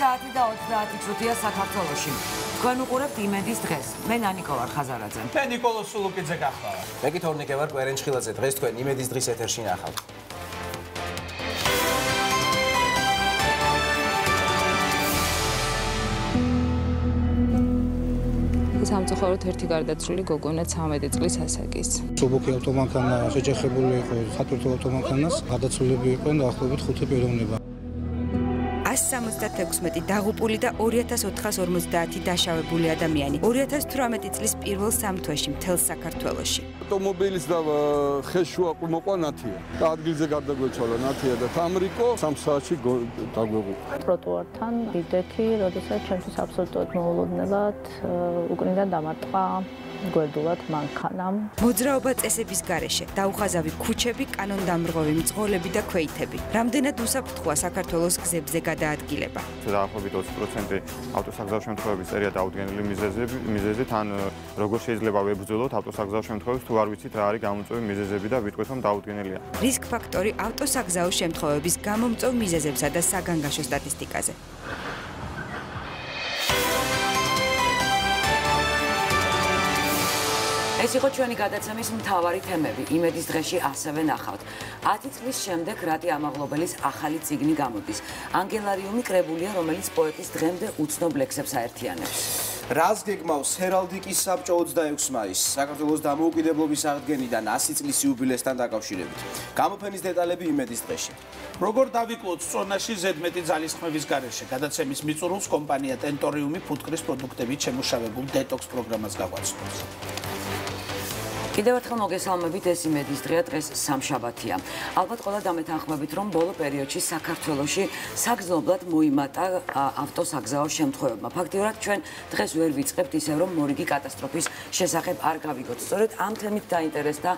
საათი და 30 წუთია საქართველოში. Თქვენ უყურებთ იმედის დღეს. მე ნანიკო ვარ ხაზარაძე. მე ნიკოლოზ სულუკიძე გახლავარ. მე კი თორნიკე ვარ კვერენჩხილაძე. დღეს თქვენ იმედის დღის ეთერში ნახავთ. სამწუხაროდ ერთი გარდაცვლილი გოგონა 13 წლის ასაკის. სუბუქი ავტომანქანა შეჯახებული იყო სატვირთო ავტომანქანას, გარდაცვლილები იყვნენ დაახლოებით 5 პიროვნება. 176 დაღუპული და 2450 დაშავებული ადამიანი. 2018 წლის პირველ 3 თვეში მთელ საქართველოში. ავტომობილის და ხეშუა მოყვა ნათია. და ადგილზე გარდაგვეცვალა ნათია და თამრიკო 3 საათში დაგვეღუყა. ტროტუართან ვიდექი, როდესაც ჩემთვის აბსოლუტურად მოულოდნელად უკრინდან დამარტყა გვერდულად მანქანამ. მოძრაობა წესების გარეშე, დაუხაზავი ქუჩები, კანონდამრღვევი მძღოლები და ქვეითები. რამდენად უსაფრთხოა საქართველოს გზებზე გადაადგილება. დაახლოებით 20% ავტოსაგზაო შემთხვევების წერია დაუდგენელი მიზეზით, ან როგორ შეიძლება ვებრძოლოთ ავტოსაგზაო შემთხვევებს, თუ არ ვიცით რა არის გამომწვევი მიზეზები და ვიტყვით რომ დაუდგენელია. რისკ ფაქტორი ავტოსაგზაო შემთხვევების გამომწვევ მიზეზებსა და საგანგაშო სტატისტიკაზე. ეს იყო ჩვენი გადაცემის მთავარი თემები. იმედის დღეში ასევე ნახავთ. 10 წლის შემდეგ რატი ამაღლობელის ახალი წიგნი გამოდის. ანგელარიუმი კრებულია, რომელიც პოეტის დღემდე უცნობ ლექსებს აერთიანებს. რას გეგმავს ჰერალდიკის საბჭო 26 მაისს საქართველოს დამოუკიდებლობის აღდგენიდან 100 წლის იუბილესთან დაკავშირებით. გამოფენის დეტალები იმედის დღეში. როგორ დავიკლოთ წონაში ზედმეტი ძალისხმევის გარეშე. გადაცემის მიწურულს კომპანია ტენტორიუმი ფუტკრის პროდუქტებით შემუშავებულ დეტოქს პროგრამას გაგვაცნობს. კიდევ ერთხელ მოგესალმებით, ეს იმედის დღეა, დღეს სამშაბათია. ალბათ ყველა დამეთანხმებით, რომ ბოლო პერიოდში საქართველოში საგრძნობლად მოიმატა ავტოსაგზაო შემთხვევებმა. ფაქტიურად ჩვენ დღეს ვერ ვიწყებთ ისევ, რომ მორიგი კატასტროფის შესახებ არ გავიგოთ. სწორედ ამ თემით დაინტერესდა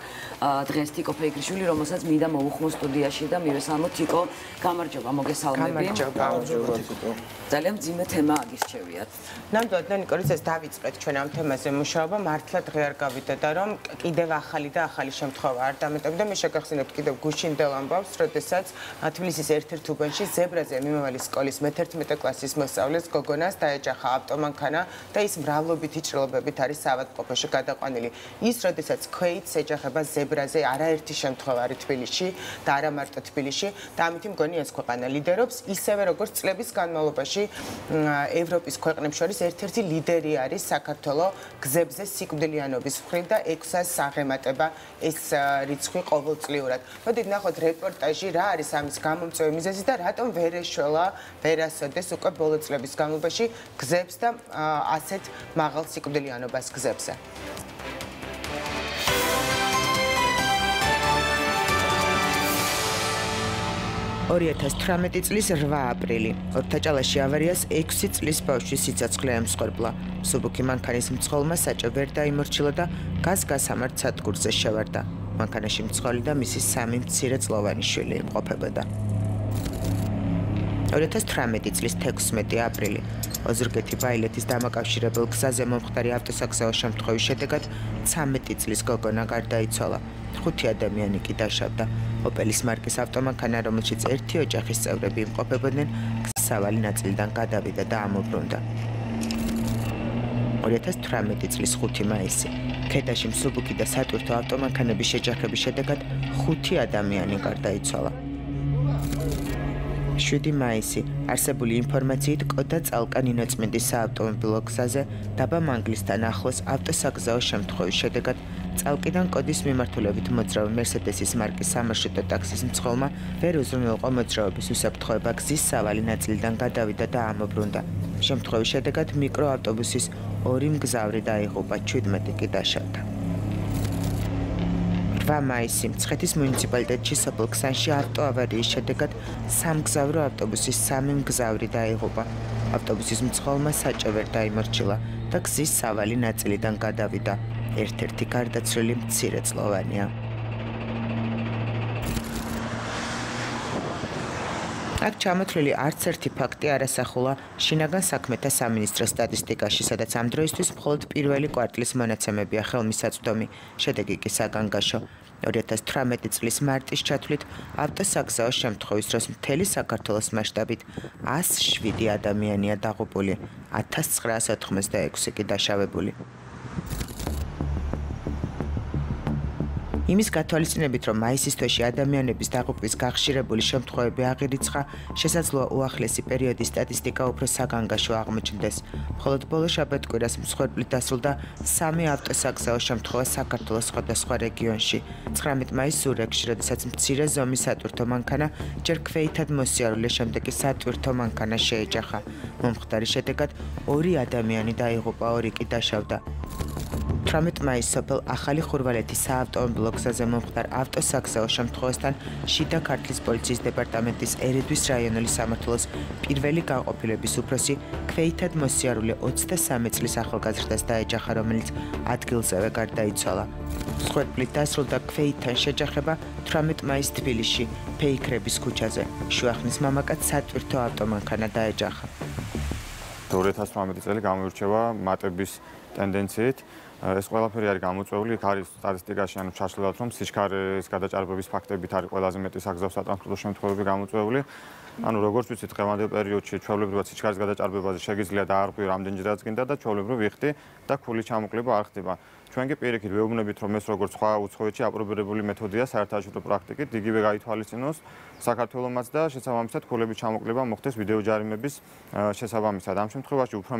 დღეს თიკო ფეიქრიშვილი, რომელსაც მინდა მოვუხმო სტუდიაში და მივესალმო თიკო, გამარჯობა, მოგესალმები. გამარჯობა. ძალიან მძიმე თემა აგირჩევიათ. ნამდვილად ნიკო, ეს დავიწყეთ ჩვენ ამ თემაზე მუშაობა, მართლა დღე არ გავიდოდა, რომ კიდევ ახალი და ახალი შემთხვევა არ დამეტებდა. მე შეგახსენებთ კიდევ გუშინდელ ამბავს, როდესაც თბილისის ერთ-ერთ უბანში ზებრაზე მიმავალი სკოლის მე-11 კლასის მოსწავლეს გოგონას დაეჯახა ავტომანქანა და ის მრავლობითი ჭრილობებით არის საავადმყოფოში გადაყვანილი. ის როდესაც ქვეითს ეჯახება ზებრაზე არაერთი შემთხვევა არის თბილისში და არა მარტო თბილისში და ამით მგონი ეს ქვეყანა ლიდერობს, ისევე როგორც წლების განმავლობაში ევროპის ქვეყნებს შორის ერთ-ერთი ლიდერი არის საქართველო გზებზე სიკვდილიანობის მხრივ და 600 აღემატება ეს რიცხვი ყოველწლიურად. მოდით ნახოთ რეპორტაჟი რა არის ამის გამომწვევი მიზეზი და რატომ ვერ ეშველა ვერასოდეს უკვე ბოლო წლების განმავლობაში გზებს და ასეთ მაღალ სიკვდილიანობას გზებზე. 2018 წლის 8 აპრილი. ორთაჭალაში ავარიას 6 წლის ბავშვის სიცოცხლე ემსხვერპლა. სუბუქი მანქანის მძღოლმა საჭე ვერ დაიმორჩილა და გაზ-გასამართ სადგურზე შევარდა. მანქანაში მძღოლი და მისი 3 მცირეწლოვანი შვილი იმყოფებოდა. 2018 წლის 16 აპრილი. ოზურგეთი ბაილეთის დამაკავშირებელ გზაზე მომხდარი ავტოსაგზაო შემთხვევის შედეგად 13 წლის გოგონა გარდაიცვალა. 5 ადამიანი კი დაშავდა. ოპელის მარკის ავტომანქანა, რომელშიც ერთი ოჯახის წევრები იმყოფებოდნენ, სავალი ნაწილიდან გადავიდა და ამობრუნდა. 2018 წლის 5 მაისი. ქედაში მსუბუქი და სატვირთო ავტომანქანების შეჯახების შედეგად 5 ადამიანი გარდაიცვალა. 7 მაისი. არსებული ინფორმაციით კოდა წალკანინოწმინდის საავტომობილო გზაზე დაბა მანგლისთან ახლოს ავტოსაგზაო შემთხვევის შედეგად წალკიდან კოდის მიმართულებით მოძრავი მერსედესის მარკის სამარშრუტო ტაქსის მძღოლმა ვერ უზრუნველყო მოძრაობის უსაფრთხოება, გზის სავალი ნაწილიდან გადავიდა და ამობრუნდა. შემთხვევის შედეგად მიკროავტობუსის 2 მგზავრი დაიღუპა, 17 კი დაშავდა. 8 მაისი. მცხეთის მუნიციპალიტეტში სოფელ ქსანში ავტოავარიის შედეგად სამგზავრო ავტობუსის 3 მგზავრი დაიღუპა. ავტობუსის მძღოლმა საჭე ვერ დაიმორჩილა და გზის სავალი ნაწილიდან გადავიდა. ერთ-ერთი გარდაცვლილი მცირეწლოვანია. აქ ჩამოთვლილი არც ერთი ფაქტი არ ასახულა შინაგან საქმეთა სამინისტროს სტატისტიკაში, სადაც ამ დროისთვის მხოლოდ პირველი კვარტლის მონაცემებია ხელმისაწვდომი, შედეგი კი საგანგაშო. 2018 წლის მარტის ჩათვლით ავტოსაგზაო შემთხვევის დროს მთელი საქართველოს მასშტაბით 107 ადამიანია დაღუპული, 1986 კი დაშავებული. იმის გათვალისწინებით, რომ მაისის თვეში ადამიანების დაღუპვის გახშირებული შემთხვევები აღირიცხა, შესაძლოა უახლესი პერიოდის სტატისტიკა უფრო საგანგაშო აღმოჩნდეს. მხოლოდ ბოლო შაბათ-კვირას მსხვერპლით დასრულდა 3 ავტოსაგზაო შემთხვევა საქართველოს სხვადასხვა რეგიონში. 19 მაისს სურეკში, როდესაც მცირე ზომის სატვირთო მანქანა ჯერ ქვეითად მოსიარულე, შემდეგ კი სატვირთო მანქანა შეეჯახა. მომხდარის შედეგად 2 ადამიანი დაიღუპა, 2 კი დაშავდა. 18 მაისს სოფელ ახალი ხურვალეთის საავტომობილო გზაზე მომხდარ ავტოსაგზაო შემთხვევასთან შიდა ქართლის პოლიციის დეპარტამენტის ერედვის რაიონული სამმართველოს პირველი განყოფილების უფროსი ქვეითად მოსიარულე 23 წლის ახალგაზრდას დაეჯახა, რომელიც ადგილზევე გარდაიცვალა. მსხვერპლით დასრულდა ქვეითთან შეჯახება 18 მაისს თბილისში, ფეიქრების ქუჩაზე. შუახნის მამაკაც სატვირთო ავტომანქანა დაეჯახა. 2018 წელი გამოირჩევა მატების ტენდენციით. ეს ყველაფერი არის გამოწვეული, არის სტატისტიკაში, ანუ ჩაშლილად, რომ სიჩქარის გადაჭარბების ფაქტებით არის ყველაზე მეტი საგზაო სატრანსპორტო შემთხვევები გამოწვეული. ანუ როგორც ვიცით, დღევანდელ პერიოდში ჩვეულებრივად სიჩქარის გადაჭარბებაზე შეგიძლია დაარღვიო რამდენჯერაც გინდა და ჩვეულებრივ ვიხდი და ქულის ჩამოკლება არ ხდება. ჩვენ კი პირიქით ვეუბნებით, რომ ეს როგორც სხვა უცხოეთში აპრობირებული მეთოდია საერთაშორისო პრაქტიკით, იგივე გაითვალისწინოს საქართველომაც და შესაბამისად ქულების ჩამოკლება მოხდეს ვიდეო ჯარიმების შესაბამისად. ამ შემთხვევაში უფრო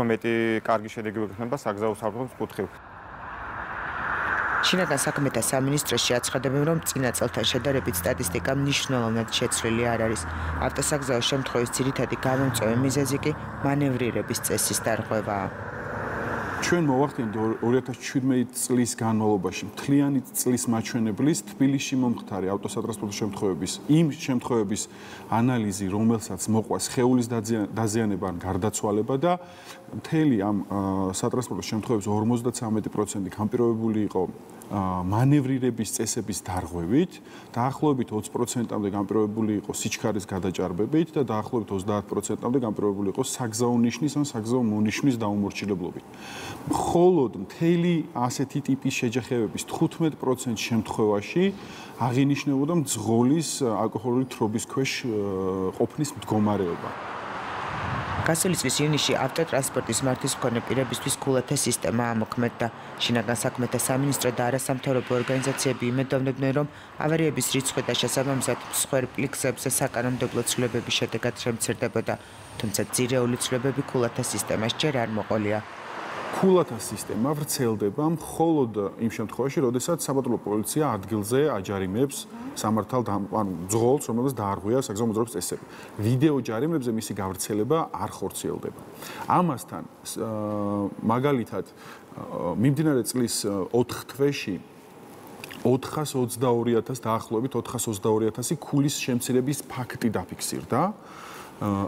მეტი კარგი შედეგი გვექნება საგზაო საფრთხის კუთხით. შინაგან საქმეთა სამინისტროში აცხადებენ, რომ წინა წელთან შედარებით სტატისტიკა მნიშვნელოვნად შეცვლილი არ არის. ავტოსაგზაო შემთხვევის ძირითადი გამომწვევი მიზეზი კი მანევრირების წესის დარღვევაა. ჩვენ მოვახდინეთ 2017 წლის განმავლობაში მთლიანი წლის მაჩვენებლის თბილისში მომხდარი ავტოსატრანსპორტო შემთხვევების იმ შემთხვევების ანალიზი, რომელსაც მოყვა სხეულის დაზიანება ან გარდაცვალება და მთელი ამ სატრანსპორტო შემთხვევების 53% განპირობებული იყო მანევრირების წესების დარღვევით, დაახლოებით 20%-მდე განპირობებული იყო სიჩქარის გადაჭარბებით და დაახლოებით 30%-მდე განპირობებული იყო საგზაო ნიშნის ან საგზაო მონიშნის დაუმორჩილებლობით. მხოლოდ მთელი ასეთი ტიპის შეჯახებების 15% შემთხვევაში აღინიშნებოდა მძღოლის ალკოჰოლური თრობის ქვეშ ყოფნის მდგომარეობა. გასული წლის ივნისში ავტოტრანსპორტის მართვის მქონე პირებისთვის ქულათა სისტემა ამოქმედდა. შინაგან საქმეთა სამინისტრო და არასამთავრობო ორგანიზაციები იმედოვნებდნენ, რომ ავარიების რიცხვი და შესაბამისად მსხვერპლი გზებზე საკანონმდებლო ცვლილებების შედეგად შემცირდებოდა, თუმცა ძირეული ცვლილებები ქულათა სისტემას ჯერ არ მოყოლია. ქულათა სისტემა ვრცელდება მხოლოდ იმ შემთხვევაში, როდესაც საბატონო პოლიცია ადგილზე აჯარიმებს სამართალ მძღოლს, რომელსაც დაარღვია საგზაო მოძრაობის წესები. ვიდეო ჯარიმებზე მისი გავრცელება არ ხორციელდება. ამასთან, მაგალითად, მიმდინარე წლის 4 თვეში 422,000 დაახლოებით 422,000 ქულის შემცირების ფაქტი დაფიქსირდა.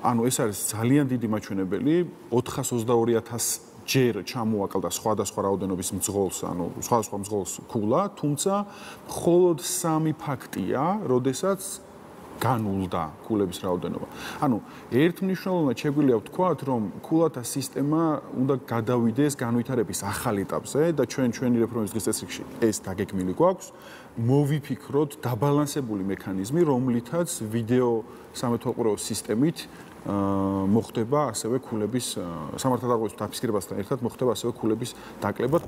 ანუ ეს არის ძალიან დიდი მაჩვენებელი, 422,000 ჯერ ჩამოაკლდა სხვადასხვა რაოდენობის მძღოლს, ანუ სხვადასხვა მძღოლს ქულა, თუმცა მხოლოდ 3 ფაქტია, როდესაც განულდა ქულების რაოდენობა. ანუ ერთმნიშვნელოვნად შეგვიძლია ვთქვათ, რომ ქულათა სისტემა უნდა გადავიდეს განვითარების ახალ ეტაპზე და ჩვენი რეფორმის დღის წესრიგში ეს დაგეგმილი გვაქვს. მოვიფიქროთ დაბალანსებული მექანიზმი, რომლითაც ვიდეო სამეთვალყურეო სისტემით მოხდება ასევე ქულების სამართალდაღობის დაფიქსირებასთან ერთად მოხდება ასევე ქულების დაკლება.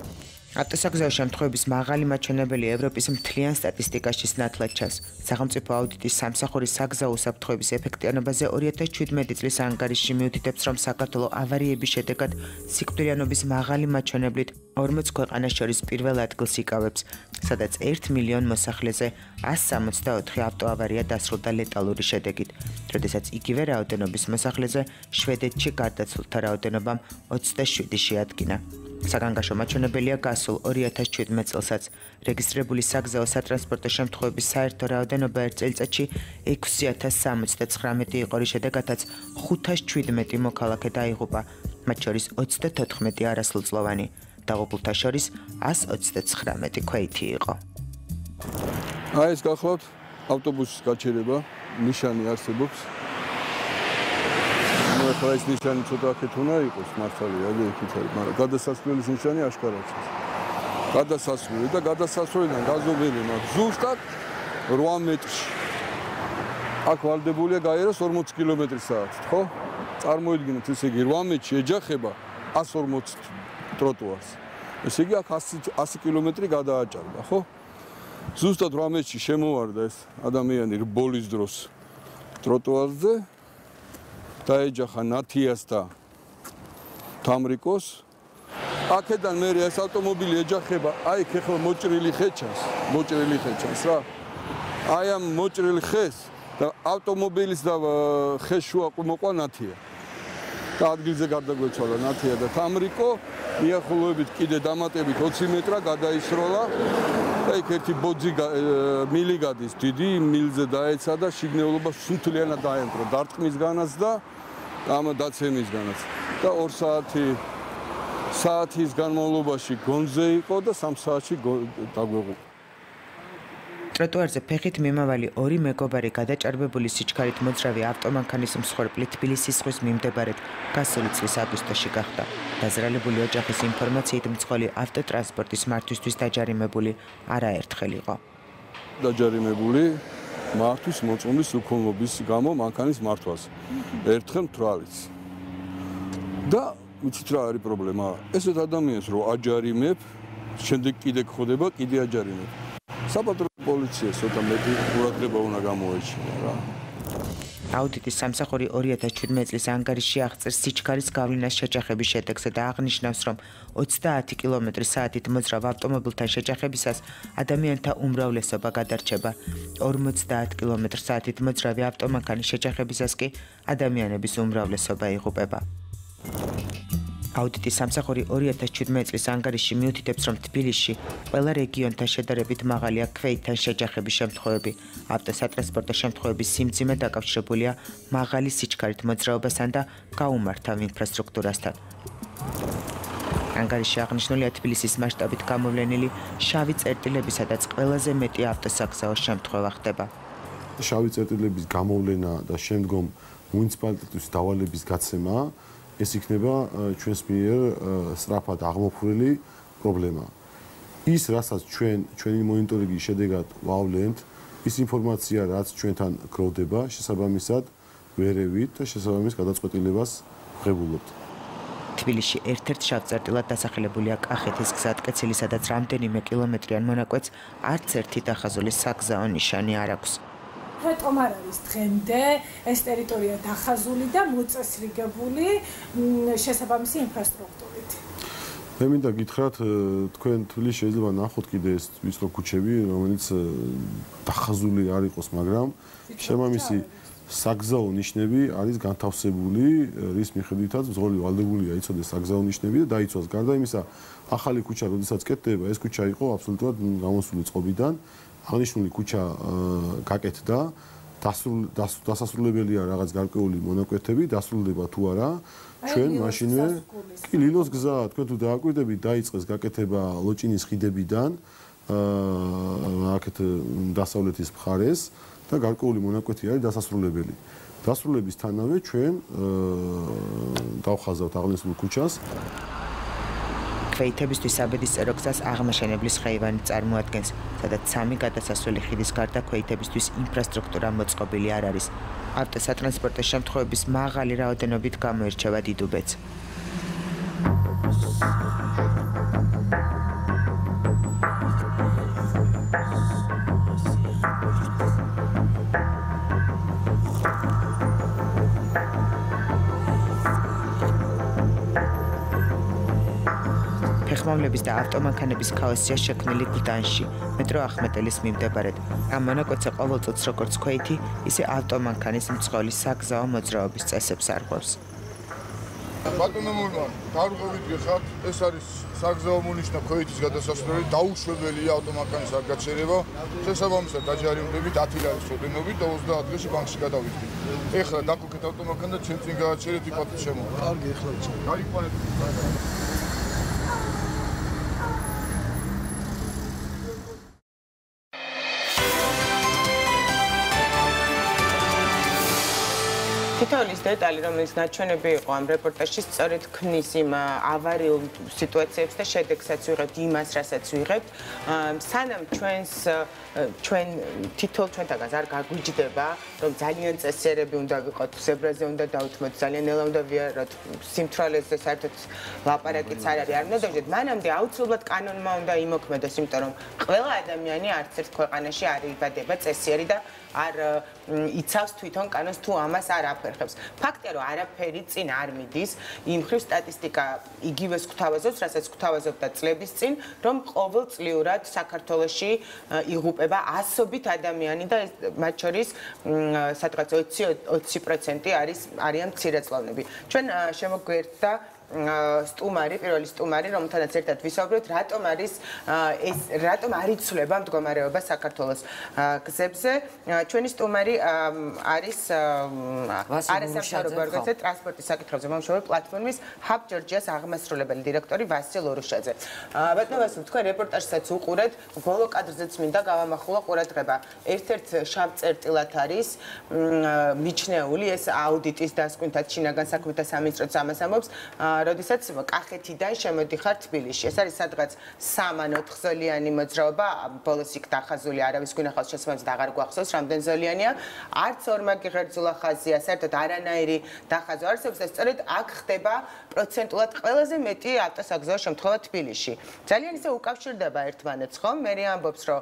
ავტოსაგზაო შემთხვევების მაღალი მაჩვენებელი ევროპის მთლიან სტატისტიკაში ნათლად ჩანს. სახელმწიფო აუდიტის სამსახურის საგზაო უსაფრთხოების ეფექტიანობაზე 2017 წლის ანგარიში მიუთითებს, რომ საქართველო ავარიების შედეგად სიკვდილიანობის მაღალი მაჩვენებლით 40 ქვეყანას შორის პირველ ადგილს იკავებს, სადაც 1 მილიონ მოსახლეზე 164 ავტოავარია დასრულდა ლეტალური შედეგით, როდესაც იგივე რაოდენობის მოსახლეზე შვედეთში გარდაცვლილთა რაოდენობამ 27 შეადგინა. საგანგაშო მაჩვენებელია გასულ 2017 წელსაც. რეგისტრირებული საგზაო სატრანსპორტო შემთხვევების საერთო რაოდენობა ერთ წელიწადში 6079 იყო, რის შედეგადაც 517 მოქალაქე დაიღუპა, მათ შორის 34 არასრულწლოვანი. დაღუპულთა შორის 129 ქვეითი იყო. აი ეს გახლავთ ავტობუსის გაჩერება, ნიშანი არსებობს. ახლა ეს ნიშანი ცოტა აქეთ უნდა იყოს მართალია, ეგ იქით არის, მაგრამ გადასასვლელის ნიშანი აშკარაა. გადასასვლელი და გადასასვლელიდან გაზომველი მაქვს ზუსტად 8 მეტრში. აქ ვალდებულია გაიაროს 40 კმ/სთ, ხო? წარმოიდგინეთ, ესე იგი 8 მეტრში ეჯახება 140 ტროტუარს. ესე იგი აქ 100 კმ გადააჭარბა, ხო? ზუსტად 8 მეტრში შემოვარდა ეს ადამიანი ბოლის დროს ტროტუარზე. დაეჯახა ნათიას და თამრიკოს. აქედან მე ეს ავტომობილი ეჯახება, აი ხეხლა მოჭრილი ხეჩას რა. აი ამ მოჭრილი ხეს და ავტომობილის და ხეს შუა მოყვა ნათია. და ადგილზე გარდაგვეცვალა ნათია და თამრიკო, მიახლოებით კიდე დამატებით 20 მეტრა გადაისროლა. და იქ ერთი ბოძი მილი გადის, დიდი მილზე დაეცა და შიგნეულობა სულთლიანად დაემტრო დარტყმისგანაც და ამ დაცემისგანაც. და 2 საათის განმავლობაში გონზე იყო და 3 საათში დაგვეღუპა. ტროტუარზე ფეხით მიმავალი 2 მეგობარი გადაჭარბებული სიჩქარით მოძრავი ავტომანქანის მსხვერპლი თბილისის ზღვის მიმდებარედ გასული წლის აგვისტოში გახდა. დაზრალებული ოჯახის ინფორმაციით მძღოლი ავტოტრანსპორტის მართვისთვის დაჯარიმებული არაერთხელ იყო. დაჯარიმებული მართვის მოწმობის უქონლობის გამო მანქანის მართვას. ერთხელ თვალიც. და ვიცით რა არის პრობლემა? ესეთ ადამიანს რო აჯარიმებ, შემდეგ კიდე გხდება, კიდე აჯარიმებ. საპატრულო პოლიციას ცოტა მეტი ყურადღება უნდა გამოეჩინა რა. აუდიტის სამსახური 2017 წლის ანგარიშში აღწერს სიჩქარის გავლენას შეჯახების შედეგზე და აღნიშნავს, რომ 30 კმ/სთ მოძრავ ავტომობილთან შეჯახებისას ადამიანთა უმრავლესობა გადარჩება. 50 კმ/სთ მოძრავი ავტომანქანის შეჯახებისას კი ადამიანების უმრავლესობა იღუპება. აუდიტის სამსახური 2017 წლის ანგარიშში მიუთითებს, რომ თბილისში ყველა რეგიონთან შედარებით მაღალია ქვეითთან შეჯახების შემთხვევები. ავტოსატრანსპორტო შემთხვევების სიმძიმე დაკავშირებულია მაღალი სიჩქარით მოძრაობასთან და გაუმართავ ინფრასტრუქტურასთან. ანგარიშში აღნიშნულია თბილისის მასშტაბით გამოვლენილი შავი წერტილები, სადაც ყველაზე მეტი ავტოსაგზაო შემთხვევა ხდება. შავი წერტილების გამოვლენა და შემდგომ მუნიციპალიტეტის დავალების გაცემა ეს იქნება ჩვენს მიერ სწრაფად აღმოფხვრილი პრობლემა. ის, რასაც ჩვენი მონიტორინგის შედეგად ვავლენთ, ის ინფორმაცია, რაც ჩვენთან გროვდება, შესაბამისად ვერევით და შესაბამის გადაწყვეტილებას ვღებულობთ. თბილისში ერთ-ერთ შავ წერტილად დასახელებულია კახეთის გზატკეცილი, სადაც რამდენიმე კილომეტრიან მონაკვეთს არც ერთი დახაზული საგზაო ნიშანი არ აქვს. რატომ არ არის დღემდე ეს ტერიტორია დახაზული და მოწესრიგებული შესაბამისი ინფრასტრუქტურით? მე მინდა გითხრათ, თქვენ თბილისში შეიძლება ნახოთ კიდე ეს ვიწრო ქუჩები, რომელიც დახაზული არ იყოს, მაგრამ შემამისი საგზაო ნიშნები არის განთავსებული, რის მიხედვითაც მძღოლი ვალდებულია იცოდეს საგზაო ნიშნები და დაიცვას. გარდა იმისა, ახალი ქუჩა, როდესაც კეთდება, ეს ქუჩა იყო აბსოლუტურად გამოსული წყობიდან. აღნიშნული ქუჩა გაკეთდა, დასასრულებელია რაღაც გარკვეული მონაკვეთები, დასრულდება თუ არა, ჩვენ მაშინვე კი ლილოს გზა, თქვენ თუ დააკვირდებით, დაიწყეს გაკეთება ლოჭინის ხიდებიდან აქეთ დასავლეთის მხარეს და გარკვეული მონაკვეთი არის დასასრულებელი. დასრულებისთანავე ჩვენ დავხაზავთ აღნიშნულ ქუჩას. ქვეითებისთვის საბედისწერო გზას აღმაშენებლის ხეივანი წარმოადგენს, სადაც 3 გადასასვლელი ხიდის გარდა ქვეითებისთვის ინფრასტრუქტურა მოწყობილი არ არის. ავტოსატრანსპორტო შემთხვევების მაღალი რაოდენობით გამოირჩევა დიდუბეც. ფეხმავლების და ავტომანქანების ქაოსია შექმნილი გუდანში, მეტრო ახმეტელის მიმდებარედ. ამ მონაკვეთზე ყოველ წუთს როგორც ქვეითი, ისე ავტომანქანის მძღოლი საგზაო მოძრაობის წესებს არღვევს. ბატონო მურმან, გარღვევით გეხართ, ეს არის საგზაო მონიშნა ქვეითის გადასასვლელი, დაუშვებელია ავტომანქანის არ გაჩერება, შესაბამისად დაჯარიმდებით 10 ლარის ოდენობით და 30 დღეში ბანკში გადავიდეთ. ეხლა დაგუქეთ ავტომანქანა და ჩვენ წინ გააჩერეთ იპატის შემოვა. კარგი, ეხლა გაიყვანეთ. თითოეულის დეტალი, რომელიც ნაჩვენები იყო ამ რეპორტაჟში, სწორედ ქმნის იმ ავარიულ სიტუაციებს და შედეგსაც ვიღებთ იმას, რასაც ვიღებთ. სანამ ჩვენ თითოეულ ჩვენთაგანს არ გაგვიჯდება, რომ ძალიან წესიერები უნდა ვიყოთ, ზებრაზე უნდა დავთმოთ, ძალიან ნელა უნდა ვიაროთ, სიმთვრალეზე საერთოდ ლაპარაკიც არ არის. არ უნდა დავიჯდეთ, მანამდე აუცილებლად კანონმა უნდა იმოქმედოს, იმიტომ რომ ყველა ადამიანი არც ერთ ქვეყანაში არ იბადება წესიერი და არ იცავს თვითონ კანონს თუ ამას არ აფერხებს. ფაქტია, რომ არაფერი წინ არ მიდის, იმ მხრივ სტატისტიკა იგივეს გვთავაზობს, რასაც გვთავაზობდა წლების წინ, რომ ყოველწლიურად საქართველოში იღუპება ასობით ადამიანი და მათ შორის სადღაც 20% არიან მცირეწლოვნები. ჩვენ შემოგვერთა სტუმარი, პირველი სტუმარი, რომელთანაც ერთად ვისაუბრეთ, რატომ არ იცვლება მდგომარეობა საქართველოს გზებზე. ჩვენი სტუმარი არის არასამთავრობო ორგანიზაცია ტრანსპორტის საკითხებზე მომუშავე პლატფორმის ჰაბ ჯორჯიას აღმასრულებელი დირექტორი ვასილ ორუშაძე. ბატონო ვასილ, თქვენ რეპორტაჟსაც უყურეთ, ბოლო კადრზეც მინდა გავამახვილო ყურადღება. ერთ-ერთ შავ წერტილად არის მიჩნეული ეს აუდიტის დასკვნითაც შინაგან საქმეთა სამინისტროც ამას ამბობს. როდესაც კახეთიდან შემოდიხარ თბილისში. ეს არის სადღაც 3-4 ზოლიანი მოძრაობა, ბოლოს იქ დახაზული არავის გვინახავს შესაბამისად აღარ გვახსოვს რამდენი ზოლიანია. არც ორმაგი ღერძულა ხაზია, საერთოდ არანაირი დახაზვა არსებობს და სწორედ აქ ხდება პროცენტულად ყველაზე მეტი ავტოსაგზაო შემთხვევა თბილისში. ძალიან ისე უკავშირდება ერთმანეთს, ხო? მე ამბობს, რომ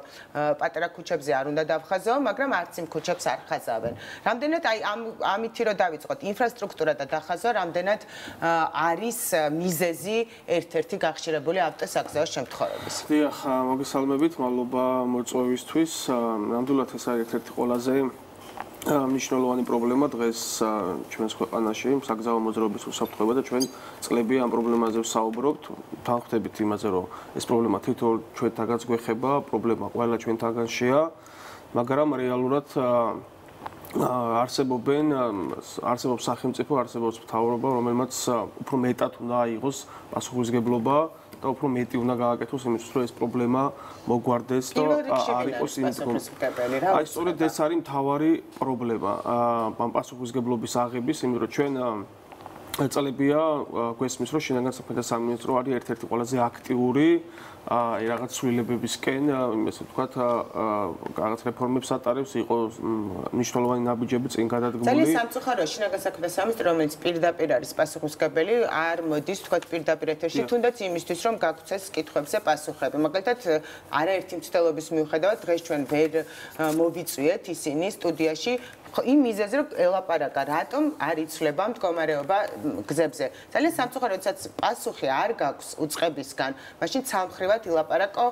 პატარა ქუჩებზე არ უნდა დავხაზო, მაგრამ არც იმ ქუჩებს არ ხაზავენ. რამდენად ამითი რომ დავიწყოთ, ინფრასტრუქტურა და დახაზვა რამდენად არის მიზეზი ერთ-ერთი გახშირებული ავტოსაგზაო შემთხვევების. დიახ, მოგესალმებით, მადლობა მოწვევისთვის. ნამდვილად ეს არის ერთ-ერთი ყველაზე მნიშვნელოვანი პრობლემა დღეს ჩვენს ქვეყანაში, საგზაო მოძრაობის უსაფრთხოება და ჩვენ წლები ამ პრობლემაზე ვსაუბრობთ. თანხმდებით იმაზე, რომ ეს პრობლემა თითოეულ ჩვენთაგანს გვეხება, პრობლემა ყველა ჩვენთაგანშია, მაგრამ რეალურად არსებობს სახელმწიფო, არსებობს მთავრობა, რომელმაც უფრო მეტად უნდა აიღოს პასუხისმგებლობა და უფრო მეტი უნდა გააკეთოს იმისთვის, რომ ეს პრობლემა მოგვარდეს და არ იყოს იმ მდგომარეობაში. აი, სწორედ ეს არის მთავარი პრობლემა ამ პასუხისმგებლობის აღების, იმიტომ რომ ჩვენ წლებია გვესმის, რომ შინაგან საქმეთა სამინისტრო არის ერთ-ერთი ყველაზე აქტიური რაღაც ცვლილებებისკენ, ესე ვთქვათ, რაღაც რეფორმებს ატარებს, იყო მნიშვნელოვანი ნაბიჯები წინ გადადგმული. ძალიან სამწუხაროა შინაგან საქმეთა სამინისტრო, რომელიც პირდაპირ არის პასუხისმგებელი, არ მოდის, ვთქვათ, პირდაპირ ეთერში, თუნდაც იმისთვის, რომ გაგცეს კითხვებზე პასუხები. მაგალითად, არაერთი მცდელობის მიუხედავად, დღეს ჩვენ ვერ მოვიწვიეთ ისინი სტუდიაში იმ მიზეზზე, რომ ელაპარაკა, რატომ არ იცვლება მდგომარეობა გზებზე. ძალიან სამწუხაროა, როდესაც პასუხი არ გაქვს უწყებისგან, მაშინ ცალმხრივად ილაპარაკო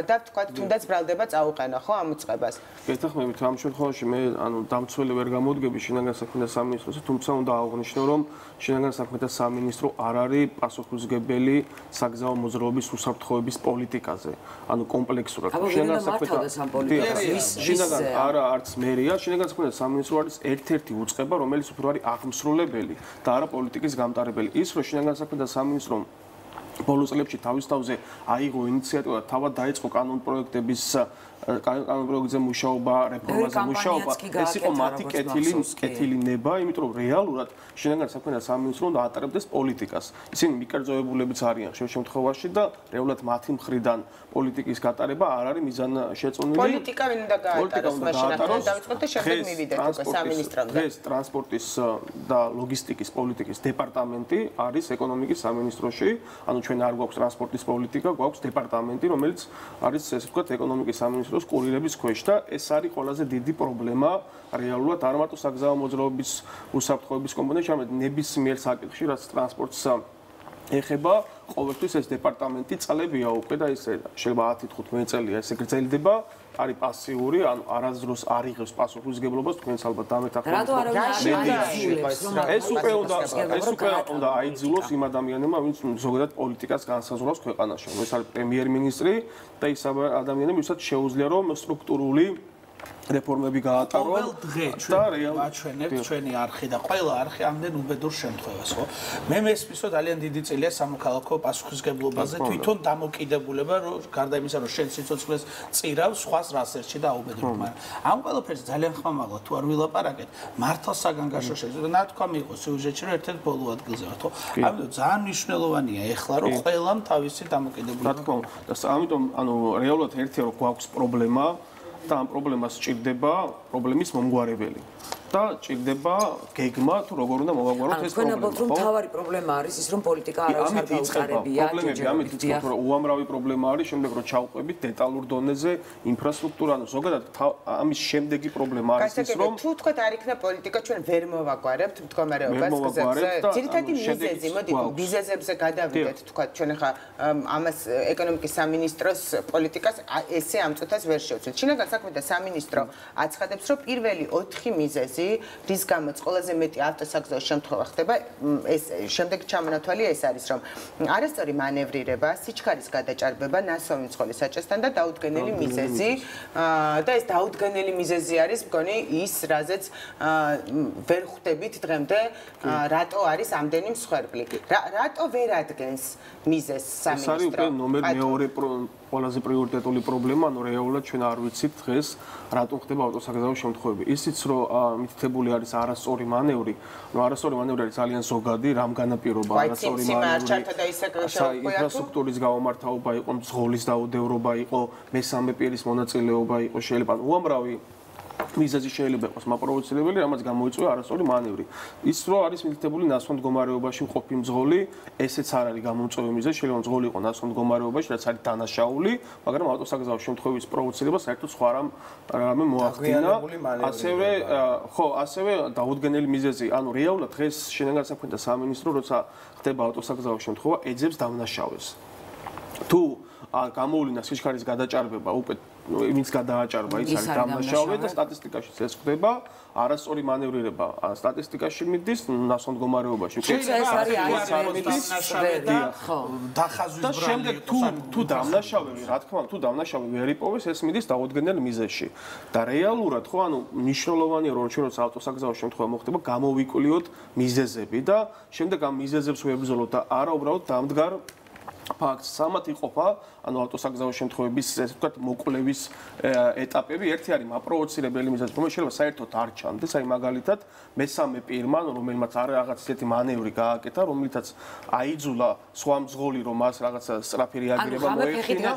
და ვთქვათ, თუნდაც ბრალდება წაუყენო, ხო, ამ უწყებას. გეთანხმებით, ამ შემთხვევაში მე დამცველი ვერ გამოვდგები შინაგან საქმეთა სამინისტროზე, თუმცა უნდა აღვნიშნო, რომ შინაგან საქმეთა სამინისტრო არ არის პასუხისმგებელი საგზაო მოძრაობის უსაფრთხოების პოლიტიკაზე. ანუ კომპლექსურად. შინაგან საქმეთა შინაგან არც მერია, შინაგან საქმეთა სამინისტრო არის ერთ-ერთი უწყება, რომელიც უფრო არის აღმსრულებელი და არა პოლიტიკის გამტარებელი. ის რომ შინაგან საქმეთა სამინისტრომ ბოლო წლებში თავის თავზე აიღო ინიციატივა, თავად დაიწყო კანონპროექტზე მუშაობა, რეფორმაზე მუშაობა, ეს იყო მათი კეთილი ნება, იმიტომ რომ რეალურად შინაგან საქმეთა სამინისტრო უნდა ატარებდეს პოლიტიკას. ისინი მიკერძოებულებიც არიან ხშირ შემთხვევაში და რეალურად მათი მხრიდან პოლიტიკის გატარება არ არის მიზანშეწონილი. პოლიტიკა ვინ უნდა გაატაროს მაშინ ახლა დავიწყოთ და შემდეგ მივიდეთ უკვე სამინისტრომდე. დღეს ტრანსპორტის და ლოგისტიკის პოლიტიკის დეპარტამენტი არის ეკონომიკის სამინისტროში, ანუ ჩვენ არ გვაქვს ტრანსპორტის პოლიტიკა, გვაქვს დეპარტამენტი, რომელიც არის ესე ვთქვათ ეკონომიკის სამინისტროს კურირების ქვეშ და ეს არის ყველაზე დიდი პრობლემა რეალურად არ მარტო საგზაო მოძრაობის უსაფრთხოების კომპონენტში, არამედ ნებისმიერ საკითხში, რაც ტრანსპორტს ეხება, ყოველთვის ეს დეპარტამენტი წლებია უკვე და ეს შეიძლება 10-15 წელია ესე გრძელდება. არის პასიური, ანუ არასდროს არ იღებს პასუხისმგებლობას, თქვენს ალბათ დამეთანხმებით. ეს უკვე უნდა აიძულოს იმ ადამიანებმა, ვინც ზოგადად პოლიტიკას განსაზღვრავს ქვეყანაში. ეს არის პრემიერ-მინისტრი და ის ადამიანები, ვისაც შეუძლია რომ სტრუქტურული რეფორმები გაატარო ყოველ დღე ჩვენ ვაჩვენებთ ჩვენი არხი და ყველა არხი ამდენ უბედურ შემთხვევას, ხო? მე მესმის, რომ ძალიან დიდი წელია სამოქალაქო პასუხისმგებლობაზე, თვითონ დამოკიდებულება, რომ გარდა იმისა, რომ შენ სიცოცხლეს წირავს, სხვას რასერჩი და აუბედრებ, მაგრამ ამ ყველაფერს ძალიან ხმამაღლა თუ არ ვილაპარაკეთ, მართლა საგანგაშო შეიძლება ნათქვამი იყოს სიუჟეტში, რომ ერთ-ერთ ბოლო ადგილზე ვართ, ხო? ამიტომ ძალიან მნიშვნელოვანია ეხლა, რომ ყველამ თავისი დამოკიდებულება. და ამიტომ ანუ რეალურად ერთია, რომ გვაქვს პრობლემა და ამ პრობლემას სჭირდება პრობლემის მომგვარებელი. და ჭირდება გეგმა თუ როგორ უნდა მოვაგვაროთ ეს პრობლემა. თქვენ ალბათ რომ თავარი პრობლემა არის ის რომ პოლიტიკა არავის არ გაუყარებია. პრობლემები ამით იწყება, რომ უამრავი პრობლემა არის, შემდეგ რომ ჩავყვებით დეტალურ დონეზე ინფრასტრუქტურა, ანუ ზოგადად ამის შემდეგი პრობლემა არის ის, რომ თუ თქვენ არ იქნება პოლიტიკა, ჩვენ ვერ მოვაგვარებთ მდგომარეობას გზებზე. ძირითადი მიზეზი, მოდი მიზეზებზე გადავიდეთ, თქვა ჩვენ ახლა ამას ეკონომიკის სამინისტროს პოლიტიკას ესე ამ წუთას ვერ შევცვლით. შინაგან საქმეთა სამინისტრო აცხადებს, რომ პირველი 4 მიზეზი რის გამოც ყველაზე მეტი ავტოსაგზაო შემთხვევა ხდება, ეს შემდეგ ჩამონათვალი ეს არის, რომ არასწორი მანევრირება, სიჩქარის გადაჭარბება, ნასვამი მძღოლი საჭესთან და დაუდგენელი მიზეზი და ეს დაუდგენელი მიზეზი არის მგონი ის, რაზეც ვერ ხვდებით დღემდე, რატო არის ამდენი მსხვერპლი. რატო ვერ ადგენს მიზეზს სამინისტრო? ეს არის უკვე ნომერ მეორე ყველაზე პრიორიტეტული პრობლემა, ანუ რეალურად ჩვენ არ ვიცით დღეს რატომ ხდება ავტოსაგზაო შემთხვევები. ისიც რომ მითითებული არის არასწორი მანევრი, ანუ არასწორი მანევრი არის ძალიან ზოგადი, რამ განაპირობა არასწორი მანევრი. ინფრასტრუქტურის გამომართავობა იყო, მძღოლის დაუდევრობა იყო, მესამე პირის მონაწილეობა იყო, შეიძლება უამრავი მიზეზი შეიძლება იყოს მაპროვოცირებელი, რამაც გამოიწვია არასწორი მანევრი. ის რო არის მითითებული ნასვამ მდგომარეობაში მყოფი მძღოლი, ესეც არ არის გამომწვევი მიზეზი, შეიძლება მძღოლი იყო ნასვამ მდგომარეობაში, რაც არის დანაშაული, მაგრამ ავტოსაგზაო შემთხვევის პროვოცირება საერთოდ სხვა რამე მოახდინა. ასევე დაუდგენელი მიზეზი, ანუ რეალურად დღეს შინაგან საქმეთა სამინისტრო, როცა ხდება ავტოსაგზაო შემთხვევა, ეძებს დამნაშავეს. თუ გამოულინა სიჩქარის გადაჭარბება, ვინც გადააჭარბა, ის არის დამნაშავე და სტატისტიკაში ეს ხდება, არასწორი მანევრირება სტატისტიკაში მიდის ნასვამ მდგომარეობაში. ეს არის დამნაშავე და შემდეგ თუ დამნაშავე, რა თქმა უნდა, თუ დამნაშავე ვერ იპოვეს, ეს მიდის დაუდგენელ მიზეზში. და რეალურად ხო, ანუ მნიშვნელოვანია, რომ ჩვენ როცა ავტოსაგზაო შემთხვევა მოხდება, გამოვიკვლიოთ მიზეზები და შემდეგ ამ მიზეზებს ვებრძოლოთ და არა უბრალოდ დამდგარ ფაქტს. სამათ იყოფა, ანუ ავტოსაგზაო შემთხვევების, ესე ვთქვათ, მოკვლევის ეტაპები. ერთი არის მაპროვოცირებელი მიზეზი, რომელიც შეიძლება საერთოდ არ ჩანდეს, აი მაგალითად, მესამე პირმა, რომელმაც არ რაღაც ისეთი მანევრი გააკეთა, რომლითაც აიძულა სხვა მძღოლი, რომ მას რაღაცა სწრაფი რეაგირება მოეხინა.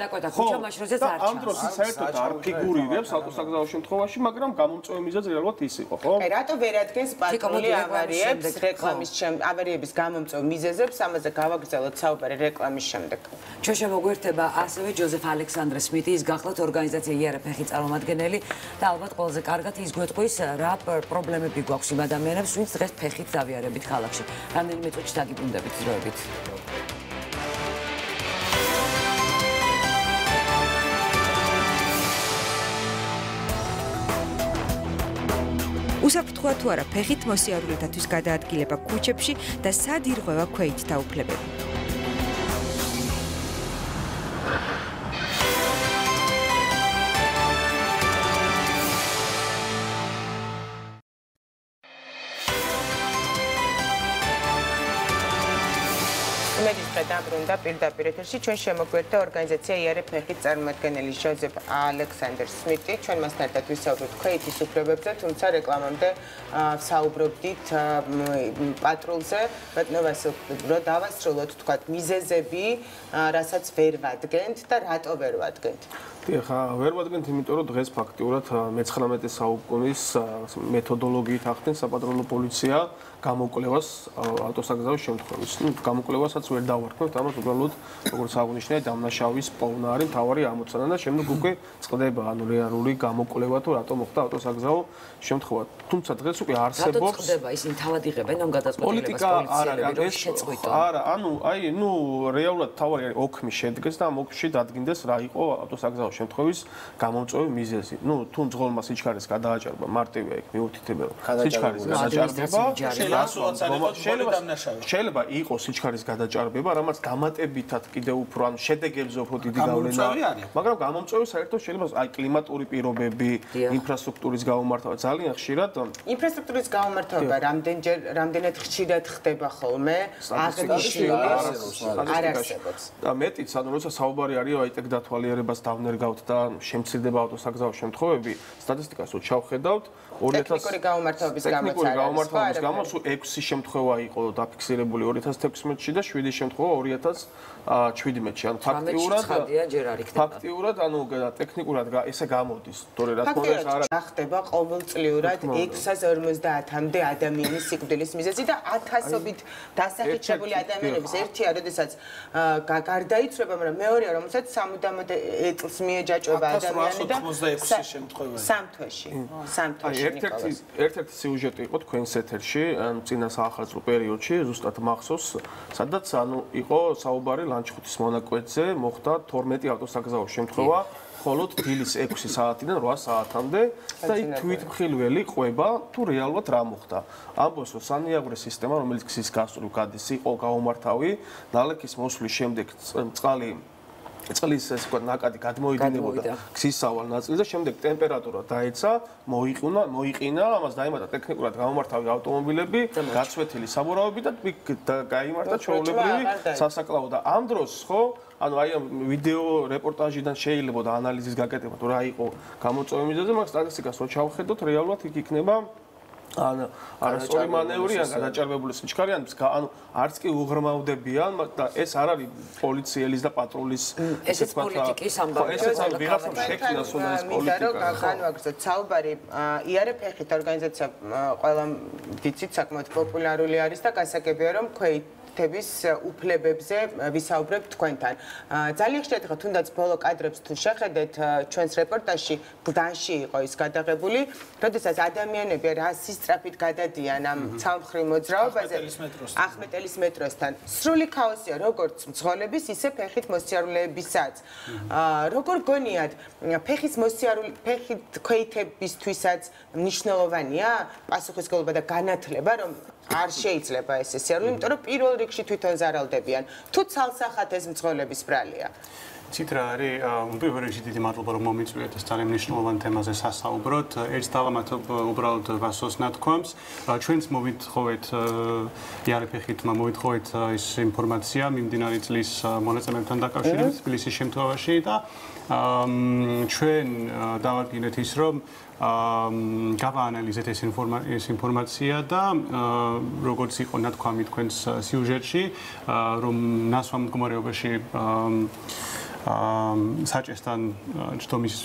ამ დროს ის საერთოდ არ ფიგურირებს ავტოსაგზაო შემთხვევაში, მაგრამ გამომწვევი მიზეზი რეალურად ის იყო, ხო? რატო ვერ ადგენს პატრული ავარიებს, რეკლამის ავარიების გამომწვევ მიზეზებს, ამაზე გავაგრძელოთ საუბარი რეკლამის შემდეგ. ჩვენ შემოგვერთება ასევე ჯოზეფ ალექსანდრე სმიტი, ის გახლავთ ორგანიზაცია IRF-ი წარმომადგენელი და ალბათ ყველაზე კარგად ის გვეტყვის, რა პრობლემები გვაქვს იმ ადამიანებს, ვინც დღეს ფეხით დავიარებით ქალაქში. რამდენიმე წუთში დაგიბრუნდებით დროებით. უსაფრთხოა თუ არა ფეხით მოსიარულეთათვის გადაადგილება ქუჩებში და სად ირღვევა ქვეით დაუფლებები. იმედის დაბრუნდა პირდაპირ ეთერში, ჩვენ შემოგვერთა ორგანიზაცია IRF ფეხით წარმომადგენელი ჯოზეფ ალექსანდრ სმიტი. ჩვენ მასთან ერთად ვისაუბრებთ ქვეითის უფლებებზე, თუმცა რეკლამამდე საუბრობდით პატრულზე, ბატონო ვასილ, რომ დავასრულოთ, თქვათ, მიზეზები, რასაც ვერ ვადგენთ და რატო ვერ ვადგენთ. ხა ვერ ვადგენთ, იმიტომ რომ დღეს ფაქტიურად მე-19 საუკუნის მეთოდოლოგიით ახდენს საპატრონო პოლიცია გამოკვლევას ავტოსაგზაო შემთხვევების. გამოკვლევასაც ვერ დავარქმევთ, ამას უბრალოდ როგორც აღნიშნეთ, დამნაშავის პოვნა არის მთავარი ამოცანა და შემდეგ უკვე წყდება ანუ რეალური გამოკვლევა თუ რატომ მოხდა ავტოსაგზაო შემთხვევა. თუმცა დღეს უკვე არსებობს რატო წყდება ისინი თავად იღებენ ამ გადაწყვეტილებას პოლიციელები? არა, ანუ რეალურად თავარი არის ოქმი შედგეს და ამ ოქმში დადგინდეს რა იყო ავტოსაგზაო შემთხვევის გამომწვევი მიზეზი. ნუ თუ მძღოლმა სიჩქარის გადააჭარბა მარტივია იქ მიუთითებელო. სიჩქარის გადაჭარბება შეიძლება იყოს სიჩქარის გადაჭარბება, რამაც დამატებითად კიდევ უფრო ანუ შედეგებზე უფრო დიდი გავლენა, მაგრამ გამომწვევი საერთოდ შეიძლება აი კლიმატური პირობები, ინფრასტრუქტურის გამომართავება ძალიან ხშირად ინფრასტრუქტურის გამომართავება რამდენად ხშირად ხდება ხოლმე? არ არსებობს. და მეტიც, ანუ როცა საუბარი არის აი ტექ დათვალიერებას დავნერგავთ და შემცირდება ავტოსაგზაო შემთხვევები, სტატისტიკას რო ჩავხედავთ, 2000 ტექნიკური გამომართავების გამო 6 შემთხვევა იყო დაფიქსირებული 2016-ში და 7 შემთხვევა 2017-ში. ანუ ფაქტიურად, ანუ ტექნიკურად ესე გამოდის. თორე რა თქმა უნდა არა ხდება ყოველწლიურად 650-მდე ადამიანის სიკვდილის მიზეზი და 1000-ობით დასახელებული ადამიანების ერთია, როდესაც გარდაიცვალა, მაგრამ მეორეა, რომელსაც სამუდამოდ ეწლს მიეჯაჭვება ადამიანი და 186 შემთხვევა. სამ თვეში. ერთ-ერთი სიუჟეტი იყო თქვენს ეთერში, წინა საახალწლო პერიოდში, ზუსტად მახსოვს, სადაც ანუ იყო საუბარი ლანჩხუთის მონაკვეთზე, მოხდა 12 ავტოსაგზაო შემთხვევა, მხოლოდ დილის 6 საათიდან 8 საათამდე და იქ თვითმხილველი ყვება თუ რეალურად რა მოხდა. ამბობს, რომ სანიაგვრე სისტემა, რომელიც გზის გასწვრივ გადის, იყო გაუმართავი, ნალექის მოსვლის შემდეგ წყლის ეს ვთქვათ ნაკადი გადმოიდინებოდა გზისავალ ნაწილზე და შემდეგ ტემპერატურა დაეცა, მოიყინა, ამას დაემატა ტექნიკურად გამომართავი ავტომობილები, გაცვეთილი საბურავები და გაიმართა ჩვეულებრივი სასაკლაო და ამ დროს ხო ანუ აი ამ ვიდეო რეპორტაჟიდან შეიძლება და ანალიზის გაკეთება თუ რა იყო გამოწვევი მიზეზი, მაგრამ სტატისტიკას რო ჩავხედოთ, რეალურად იქ იქნება არასწორი მანევრი ან გადაჭარბებული სიჩქარე, ანუ არც კი უღრმავდებიან და ეს არ არის პოლიციელის და პატრულის ესე პოლიტიკის ამბავი. ესეც არის ვიღაცამ შექმნას უნდა ეს პოლიტიკა. განვაგრძოთ საუბარი იარფეხით ორგანიზაცია ყველა ვიცით საკმაოდ პოპულარული არის და გასაგებია რომ ების უფლებებზე ვისაუბრებ თქვენთან. ძალიან ხშირად ხა თუნდაც ბოლო კადრებს თუ შეხედეთ ჩვენს რეპორტაჟში გდანში იყო ის გადაღებული, როდესაც ადამიანები რასის სწრაფით გადადიან ამ ცალმხრივ მოძრაობაზე ახმეტელის მეტროსთან. სრული ქაოსია როგორც მძღოლების, ისე ფეხით მოსიარულეებისაც. როგორ გონიათ ფეხით ქვეითებისთვისაც მნიშვნელოვანია პასუხისმგებლობა და განათლება, რომ არ შეიძლება ეს სიარული, იმიტომ რომ პირველ რიგში თვითონ ზარალდებიან. თუ ცალსახად ეს მძღოლების ბრალია. ცით რა არის, პირველ რიგში დიდი მადლობა რომ მომიწვიეთ ეს ძალიან მნიშვნელოვან თემაზე სასაუბროთ. ერთ დავამატებ უბრალოდ ვასოს ნათქვამს. ჩვენც მოვითხოვეთ იარფეხითმა მოვითხოვეთ ეს ინფორმაცია მიმდინარე წლის მონაწილეებთან დაკავშირებით თბილისის შემთხვევაში და ჩვენ დავადგინეთ ის რომ გავაანალიზეთ ეს ინფორმაცია და როგორც იყო ნათქვამი თქვენს სიუჟეტში, რომ ნასვამ მდგომარეობაში საჭესთან ჯდომის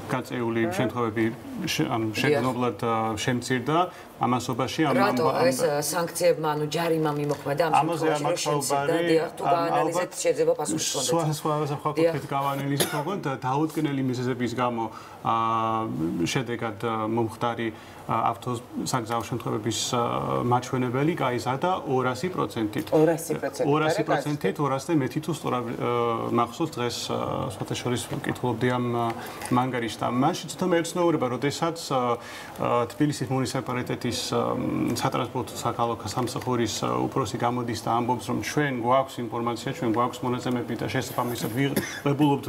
გაწეული შემთხვევები შეგნებლად შემცირდა ამასობაში რატო ეს სანქციებმა ანუ ჯარიმა მიმოქმედა ამ შემთხვევაში შემცირდა თუ გაანალიზეთ შეიძლება პასუხი გქონდეთ სხვა გავაანალიზეთ ოღონდ დაუდგენელი მიზეზების გამო შედეგად მომხდარი ავტოსაგზაო შემთხვევების მაჩვენებელი გაიზარდა 200%-ით. 200%-ით, 200 მეტი თუ სწორად მახსოვს დღეს სათაშორის ვკითხულობდი ამ მანგარიშს და მაშინ ცოტა მეცნიერება, როდესაც თბილისის მუნიციპალიტეტის სატრანსპორტო საქალაქო სამსახურის უფროსი გამოდის და ამბობს, რომ ჩვენ გვაქვს ინფორმაცია, ჩვენ გვაქვს მონაცემები და შესაბამისად ვიღებულობთ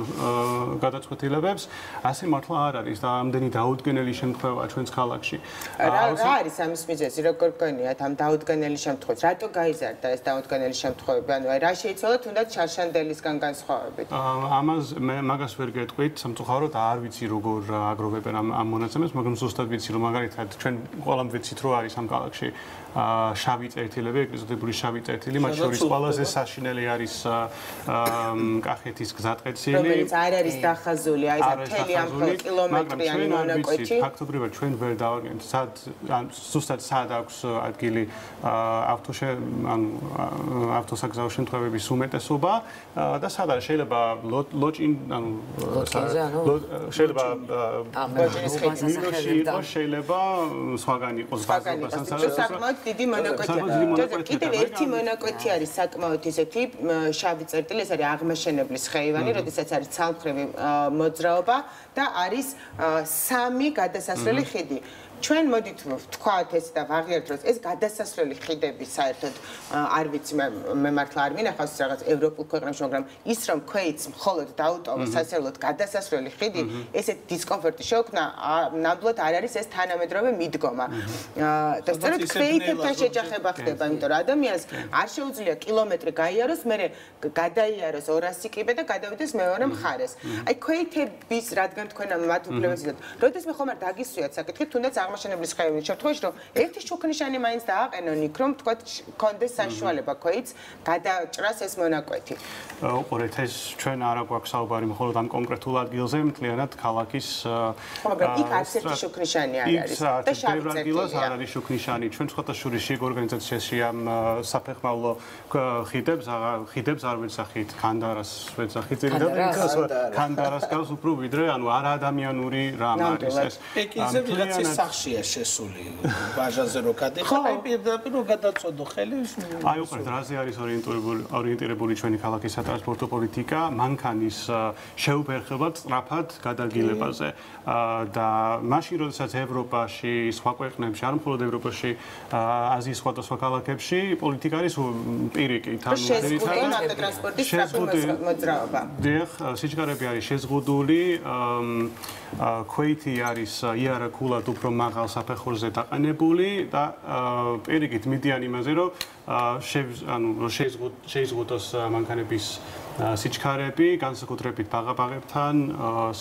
გადაწყვეტილებებს, ასე მართლა არ არის და ამდენი დაუდგენელი შემთხვევაა ჩვენს ქალაქში. რა არის ამის მიზეზი, როგორ გქონიათ ამ დაუდგენელი შემთხვევებს? რატო გაიზარდა ეს დაუდგენელი შემთხვევები? ანუ რა შეიცვალა თუნდაც ჩარშანდელისგან განსხვავებით? მაგას ვერ გეტყვით, სამწუხაროდ არ ვიცი როგორ აგროვებენ ამ მონაცემებს, მაგრამ ზუსტად ვიცი რომ მაგალითად ჩვენ ყველამ ვიცით რომ არის ამ ქალაქში შავი წერტილები, ეგრეთ შავი წერტილი, მათ შორის ყველაზე საშინელი არის კახეთის გზატკეცილი, რომელიც არ არის დახაზული, აი ეს მთელი ამ კილომეტრიანი მონაკვეთი. ფაქტობრივად ჩვენ ვერ დავაგენთ, ზუსტად სად აქვს ადგილი ავტოსაგზაო შემთხვევების უმეტესობა და სად არის შეიძლება შეიძლება ლოჭინ შეიძლება მინუსი იყოს, შეიძლება სხვაგან იყოს გაზრობასთან საკმაოდ დიდი მონაკვეთია. კიდევ ერთი მონაკვეთი არის საკმაოდ ისეთი შავი წერტილი, ეს არის აღმაშენებლის ხეივანი, როდესაც არის ცალმხრივი მოძრაობა და არის 3 გადასასვლელი ხიდი. ჩვენ მოდით ვთქვათ ეს და ვაღიარეთ რომ ეს გადასასვლელი ხიდები საერთოდ არ ვიცი მე მართლა არ მინახავს რაღაც ევროპულ ქვეყნებში, მაგრამ ის რომ ქვეითს მხოლოდ დაუტოვო სასეირნოდ გადასასვლელი ხიდი, ესეთ დისკომფორტი შეუქმნა, ნამდვილად არ არის ეს თანამედროვე მიდგომა. და სწორედ ქვეითებთან შეჯახება ხდება, იმიტომ რომ ადამიანს არ შეუძლია კილომეტრი გაიაროს, მერე გადაიაროს 200 კიბე და გადავიდეს მეორე მხარეს. აი ქვეითების რადგან თქვენ მათ უფლებებს იძლევთ. როდესაც ხომ არ დაგისვიათ საკითხი, თუნდაც აღმაშენებლის ხეივნის შემთხვევაში, რომ ერთი შუქნიშანი მაინც დააყენონ იქ, რომ თქვათ კონდეს საშუალება ქვეითს გადაჭრას ეს მონაკვეთი. უყურეთ, ეს ჩვენ არ აქვს საუბარი მხოლოდ ამ კონკრეტულ ადგილზე, მთლიანად ქალაქის მაგრამ იქ არც ერთი შუქნიშანი არ არის და შავი წერტილია. არ არის შუქნიშანი. ჩვენ სხვადასხვა ორგანიზაციაში ამ საფეხმავლო ხიდებს არ ვეძახით, ქანდარას ვეძახით, ქანდარას გავს უფრო ვიდრე, ანუ არაადამიანური რამ არის ეს. პეკინზე ვიღაცის სახშია შესული ბაჟაზე რო გადიხარ, აი პირდაპირ რო გადაწოდო ხელი. აი უყურეთ, რაზე არის ორიენტირებული ჩვენი ქალაქის სატრანსპორტო პოლიტიკა, მანქანის შეუფერხება სწრაფად გადაგილებაზე და მაშინ როდესაც ევროპაში, სხვა ქვეყნებში, არ მხოლოდ ევროპაში, აზიის სხვადასხვა ქალაქებში პოლიტიკა არის პირიქით, ანუ შეზღუდული ავტოტრანსპორტის სწრაფი მოძრაობა. დიახ, სიჩქარეები არის შეზღუდული, ქვეითი არის იარაღულად უფრო მაღალ საფეხურზე დაყენებული და პირიქით მიდიან იმაზე, რომ შეიზღუდოს მანქანების სიჩქარეები, განსაკუთრებით ბაღაბაღებთან,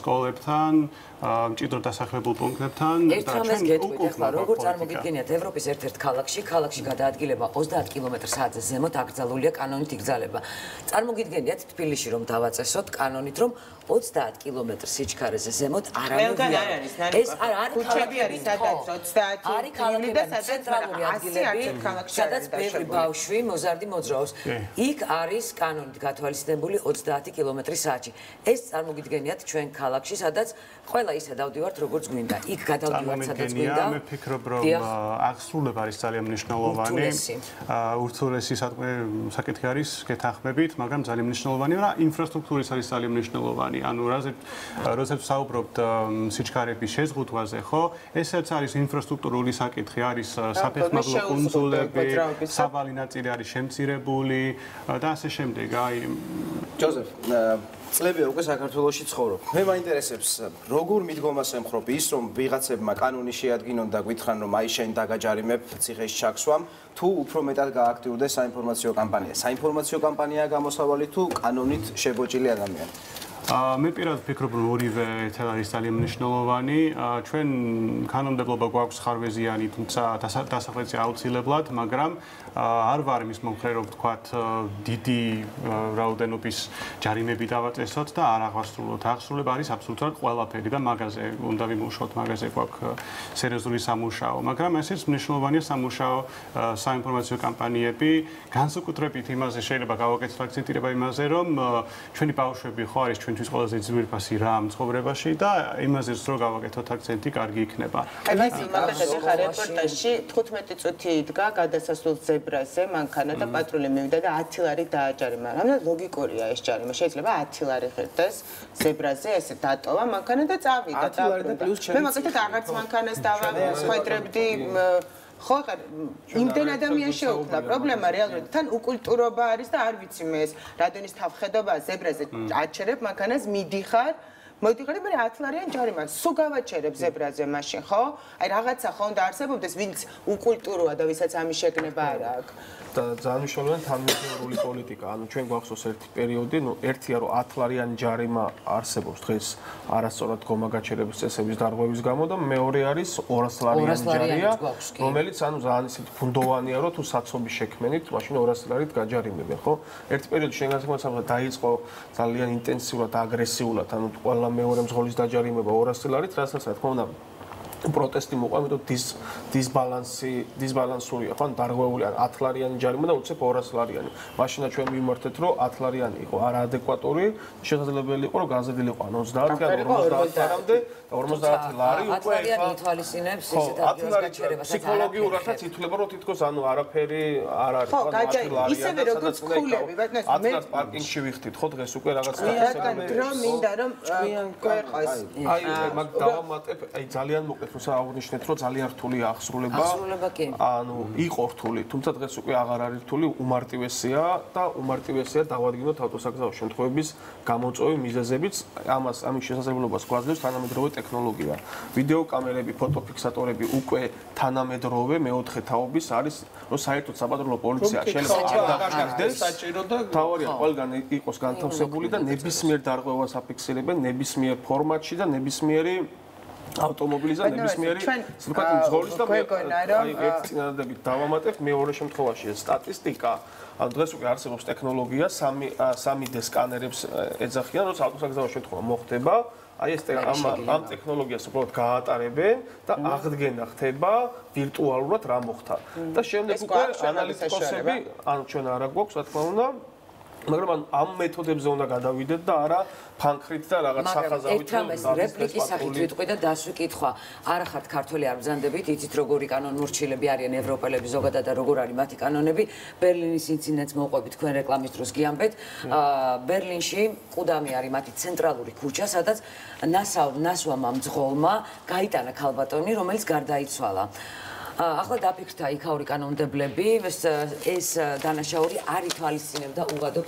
სკოლებთან, მჭიდრო დასახლებულ პუნქტებთან. ერთამეს გეტყვით ახლა, როგორ წარმოგიდგენიათ ევროპის ერთ-ერთ ქალაქში გადაადგილება 30 კმ/სთ-ზე ზემოთ აკრძალულია კანონით იგზალება. წარმოგიდგენიათ თბილისში რომ დავაწესოთ კანონით რომ 30 კმ სიჩქარეზე ზემოთ არავინ არ არის. ეს არ არის ქუჩები არის სადაც 30 არის ქალაქები და ცენტრალური ადგილები, სადაც ბევრი ბავშვი მოზარდი მოძრაობს. იქ არის კანონით გათვალისწინებული 30 კმ/სთ-ში. ეს წარმოგიდგენიათ ჩვენ ქალაქში, სადაც ყველა ისე დავდივართ როგორც გვინდა. იქ გადავდივართ სადაც გვინდა. მე ფიქრობ რომ აღსრულება არის ძალიან მნიშვნელოვანი. ურთულესი საკითხი არის გეთანხმებით, მაგრამ ძალიან მნიშვნელოვანია და ინფრასტრუქტურის არის ძალიან მნიშვნელოვანი. ანუ როდესაც ვსაუბრობთ სიჩქარეების შეზღუდვაზე, ხო? ესაც არის ინფრასტრუქტურული საკითხი, არის საფეხმავლო კუნძულები, სავალი ნაწილი არის შემცირებული და ასე შემდეგ. აი ჯოზეფ, წლებია უკვე საქართველოში ცხოვრობ. მე მაინტერესებს, როგორ მიდგომას ემხრობ ის, რომ ვიღაცებმა კანონი შეადგინონ და გითხრან, რომ აი შენ დაგაჯარიმებ ციხეში ჩაქსვამ, თუ უფრო მეტად გააქტიურდეს საინფორმაციო კამპანია. საინფორმაციო კამპანიაა გამოსავალი თუ კანონით შებოჭილი ადამიანი? მე პირადად ვფიქრობ, რომ ორივე ერთად არის ძალიან მნიშვნელოვანი. ჩვენ კანონმდებლობა გვაქვს ხარვეზიანი, თუმცა დასახვეცი აუცილებლად, მაგრამ არ ვარ იმის მომხრე, რომ ვთქვათ, დიდი რაოდენობის ჯარიმები დავაწესოთ და არ აღვასრულოთ. აღსრულება არის აბსოლუტურად ყველაფერი და მაგაზე უნდა ვიმუშაოთ, მაგაზე გვაქვს სერიოზული სამუშაო. მაგრამ ესეც მნიშვნელოვანია სამუშაო საინფორმაციო კამპანიები, განსაკუთრებით იმაზე შეიძლება გავაკეთოთ აქცენტირება იმაზე, რომ ჩვენი ბავშვები ხო არის ჩვენთვის ყველაზე ძვირფასი რამ ცხოვრებაში და იმაზე რო გავაკეთოთ აქცენტი, კარგი იქნება. მაისი მაგალითად ახლა რეპორტაჟში 15 წუთი იდგა გადასასვლელ ზებრაზე მანქანა და პატრული მივიდა და 10 ლარი დააჯარიმა. რამე ლოგიკურია ეს ჯარიმა. შეიძლება 10 ლარი ღირდეს ზებრაზე, ესე დატოვა მანქანა და წავიდა. 10 ლარი და პლუს მე მაგალითად აღარც მანქანას დავახვედრებდი. ხო, იმდენ ადამიანს შეუქმნა პრობლემა რეალურად. თან უკულტურობა არის და არ ვიცი მე ეს რადენის თავხედობა ზებრაზე აჩერებ მანქანას მიდიხარ მოდიხარ და მე 10 ლარიან ჯარიმა. სულ გავაჩერებ ზებრაზე მაშინ, ხო? აი რაღაცა ხო უნდა არსებობდეს, ვინც უკულტუროა და ვისაც ამის შეგნება არ აქვს. და ძალიან მნიშვნელოვანი თანმიმდევრული პოლიტიკა. ანუ ჩვენ გვახსოვს ერთი პერიოდი, ნუ ერთია რომ 10 ლარიანი ჯარიმა არსებობს დღეს არასწორად გომაგაჩერების წესების დარღვევის გამო და მეორე არის 200 ლარიანი ჯარია, რომელიც ანუ ძალიან ისეთ ფუნდოვანია რომ თუ საცობი შექმენით, მაშინ 200 ლარით გაჯარიმებენ, ხო? ერთი პერიოდი ჩვენ განსაკუთრებით დაიწყო ძალიან ინტენსიურად, აგრესიულად, ანუ ყველა მეორე მძღოლის დაჯარიმება 200 ლარით, რასაც რა თქმა უნდა პროტესტი მოყვა, იმიტომ დისბალანსურია, ხო, დარღვეული ან 10 ლარიანი ჯარიმა და უცებ 200 ლარიანი. მაშინა ჩვენ მიმართეთ, რომ 10 ლარიანი იყო არაადეკვატური, შესაძლებელი იყო, რომ გაზრდილიყო ან 30-დან 50 ლარამდე და 50 ლარი უკვე ეხლა ითვალისწინებს ისეთ ადგილას გაჩერებას. ფსიქოლოგიურადაც ითვლება, რომ თითქოს ანუ არაფერი არ არის, ხო, ისევე როგორც ქულები, ბატონო, მე პარკინგში ვიხდით, ხო, დღეს უკვე რაღაც რადგან დრო მინდა რომ გვერყოს. აი, მაგ დავამატებ, აი ძალიან მოკლედ თუმცა აღნიშნეთ, რომ ძალიან რთულია აღსრულება. აღსრულება კი. ანუ იყო რთული, თუმცა დღეს უკვე აღარ არის რთული, უმარტივესია და უმარტივესია დავადგინოთ ავტოსაგზაო შემთხვევების გამოწვევი მიზეზებიც. ამის შესაძლებლობას გვაძლევს თანამედროვე ტექნოლოგია. ვიდეო კამერები, ფოტოფიქსატორები უკვე თანამედროვე მეოთხე თაობის არის, რომ საერთოდ საპატრულო პოლიცია შეიძლება აღარ საჭირო და თავარია ყველგან იყოს განთავსებული და ნებისმიერ დარღვევას აფიქსირებენ ნებისმიერ ფორმატში და ნებისმიერი ავტომობილის და ნებისმიერი ვთქვათ მძღოლის და აი ერთ წინადადებით დავამატებ მეორე შემთხვევაში სტატისტიკა ანუ დღეს უკვე არსებობს ტექნოლოგია 3D სკანერებს ეძახიან როცა ავტოსაგზაო შემთხვევა მოხდება აი ეს ამ ტექნოლოგიას უბრალოდ გაატარებენ და აღდგენა ხდება ვირტუალურად რა მოხდა და შემდეგ უკვე ანალიტიკოსები ანუ ჩვენ არა გვაქვს რა თქმა უნდა მაგრამ ამ მეთოდებზე უნდა გადავიდეთ და არა ფანქრით და რაღაც სახაზავით რეპლიკის სახით ვიტყვი და დასვი კითხვა არა ხართ ქართველი არ ბრძანდებით იცით როგორი კანონმორჩილები არიან ევროპელები ზოგადად და როგორ არის მათი კანონები ბერლინის ინციდენტს მოყვებით თქვენ რეკლამის დროს გიამბეთ ბერლინში ყუდამი არის მათი ცენტრალური ქუჩა სადაც ნასვამმა მძღოლმა გაიტანა ქალბატონი რომელიც გარდაიცვალა ახლა დაფიქრდა იქაური კანონმდებლები ეს დანაშაული არ ითვალისწინებდა უღადო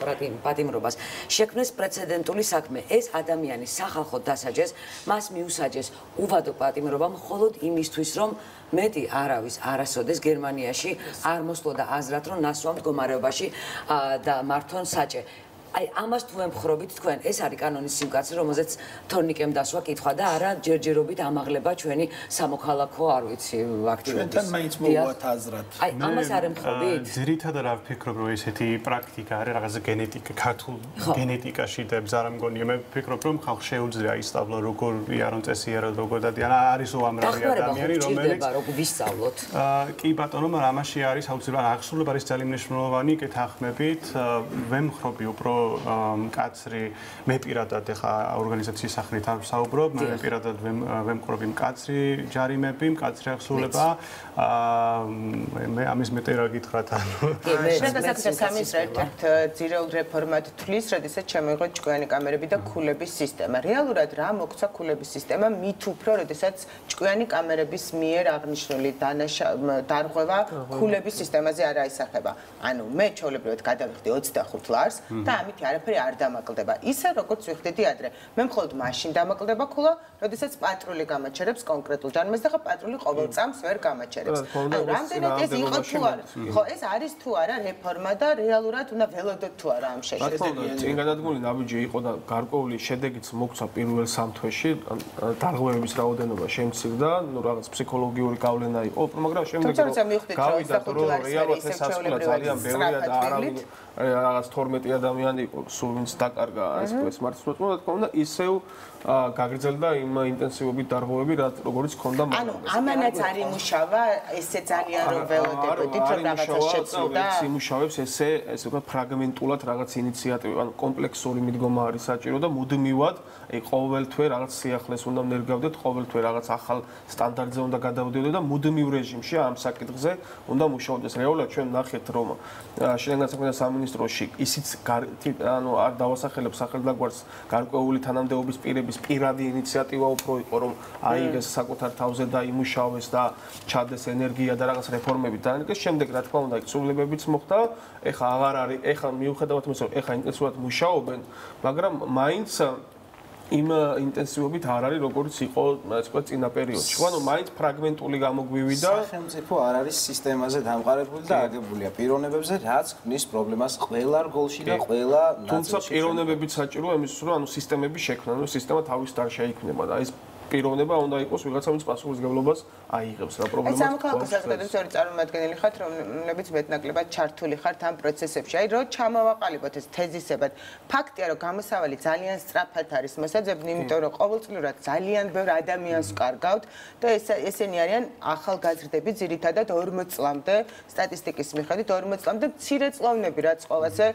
პატიმრობას შექმნეს პრეცედენტული საქმე ეს ადამიანი სახალხოდ დასაჯეს მას მიუსაჯეს უღადო პატიმრობა მხოლოდ იმისთვის რომ მეტი არავის არასოდეს გერმანიაში არ მოსვლოდა აზრად რომ ნასვამ მდგომარეობაში და მართონ საჭე აი ამას თუ ემხრობით თქვენ ეს არის კანონის სიმკაცე რომელზეც თორნიკემ დასვა კითხვა და არა ჯერჯერობით ამაღლება ჩვენი სამოქალაქო არ ვიცი აქტივობის ჩვენთან მაინც მოვუათ აზრად აი ამას არ ემხრობით ძირითადად არ ვფიქრობ რომ ესეთი პრაქტიკა არის რაღაც გენეტიკა ქართულ გენეტიკაში და არ მგონია მე ვფიქრობ რომ ხალხს შეუძლია ისწავლა როგორი არონ წესიარა როგორ დადიან არის უამრავი ადამიანი რომელიც როგორ ვისწავლოთ კი ბატონო მაგრამ ამაში არის აუცილებლად აღსრულება არის ძალიან მნიშვნელოვანი კეთახმებით ვემხრობი უფრო კაცრი მე პირადად ეხა ორგანიზაციის სახით არ ვსაუბრობ მე პირადად ვემყრობი მკაცრი ჯარიმები მკაცრი აღსრულება მე ამის მეტი რა გითხრათ ანუ შესაძლოა სამის ერთ-ერთ ძირეულ რეფორმად თulis როდესაც შემოიღო ჭკვიანი კამერები და ქულების სისტემა რეალურად რა მოგცა ქულების სისტემა მით უფრო როდესაც ჭკვიანი კამერების მიერ აღნიშნული დარღვევა ქულების სისტემაზე არ აისახება ანუ მე ჩაოლებრივად გადავიხდი 25 ლარს და ამით არაფერი არ დამაკლდება. ისე როგორც ვიხდიდი ადრე. მე მხოლოდ მაშინ დამაკლდება ქულა, როდესაც პატრული გამაჩერებს კონკრეტულ ჯარიმას და ხა პატრული ყოველ წამს ვერ გამაჩერებს. ანუ რამდენად ეს იყო თუ არა? ხო, ეს არის თუ არა რეფორმა და რეალურად უნდა ველოდოთ თუ არა ამ შედეგს. წინ გადადგმული ნაბიჯი იყო და გარკვეული შედეგიც მოგცა პირველ 3 თვეში, დარღვევების რაოდენობა შემცირდა, ნუ რაღაც ფსიქოლოგიური გავლენა იყო, მაგრამ შემდეგ გავიდა რომ რეალურად ეს ასკულა ძალიან ბევრია და არავინ რაღაც 12 ადამიანი იყო სულ ვინც დაკარგა ეს მართლმორწმუნე და თქმა უნდა ისევ გაგრძელდა იმ ინტენსივობით დარღვევები როგორც ქონდა მაგრამ ანუ ამანაც არ იმუშავა ესე ძალიან რომ ველოდებოდით რომ რაღაცა შეცვლა იმუშავებს ესე ვთქვათ ფრაგმენტულად რაღაც ინიციატივა ანუ კომპლექსური მიდგომა არის საჭირო და მუდმივად ყოველთვე რაღაც სიახლეს უნდა ნერგავდეთ ყოველთვე რაღაც ახალ სტანდარტზე უნდა გადავდიოდეთ და მუდმივ რეჟიმში ამ საკითხზე უნდა მუშაობდეს რეალურად ჩვენ ნახეთ რომ შინაგან საქმეთა სამინისტროში ისიც ანუ არ დავასახელებ სახელდაგვარს გარკვეული თანამდებობის პირების პირადი ინიციატივა უფრო იყო რომ აიღეს საკუთარ თავზე და იმუშავეს და ჩადეს ენერგია და რაღაც რეფორმები დაანგეს შემდეგ რა თქმა უნდა ცვლილებებიც მოხდა ეხა აღარ არის ეხა მიუხედავად იმისა რომ ეხა ინტენსიურად მუშაობენ მაგრამ მაინც იმ ინტენსივობით არ არის როგორც იყო ასე ვთქვათ წინა პერიოდში. ანუ მაინც ფრაგმენტული გამოგვივიდა. სახელმწიფო არ არის სისტემაზე დამყარებული და აგებულია პიროვნებებზე, რაც ქმნის პრობლემას ყველა რგოლში და ყველა ნაწილში. თუმცა პიროვნებებიც საჭიროა იმისთვის, რომ ანუ სისტემები შექმნან, რომ სისტემა თავის დარ შეიქმნება და ეს პიროვნება უნდა იყოს ვიღაცა ვინც პასუხისმგებლობას აიღებს რა პრობლემას. სამოქალაქო საზოგადოების ორი წარმომადგენელი ხართ, რომლებიც მეტნაკლებად ჩართული ხართ ამ პროცესებში. აი, რო ჩამოვაყალიბოთ ეს თეზისებად, ფაქტია, რომ გამოსავალი ძალიან სწრაფად არის მოსაძებნი, იმიტომ რომ ყოველწლიურად ძალიან ბევრ ადამიანს ვკარგავთ და ესენი არიან ახალგაზრდები, ძირითადად 40 წლამდე, სტატისტიკის მიხედვით 40 წლამდე მცირეწლოვნები, რაც ყოველზე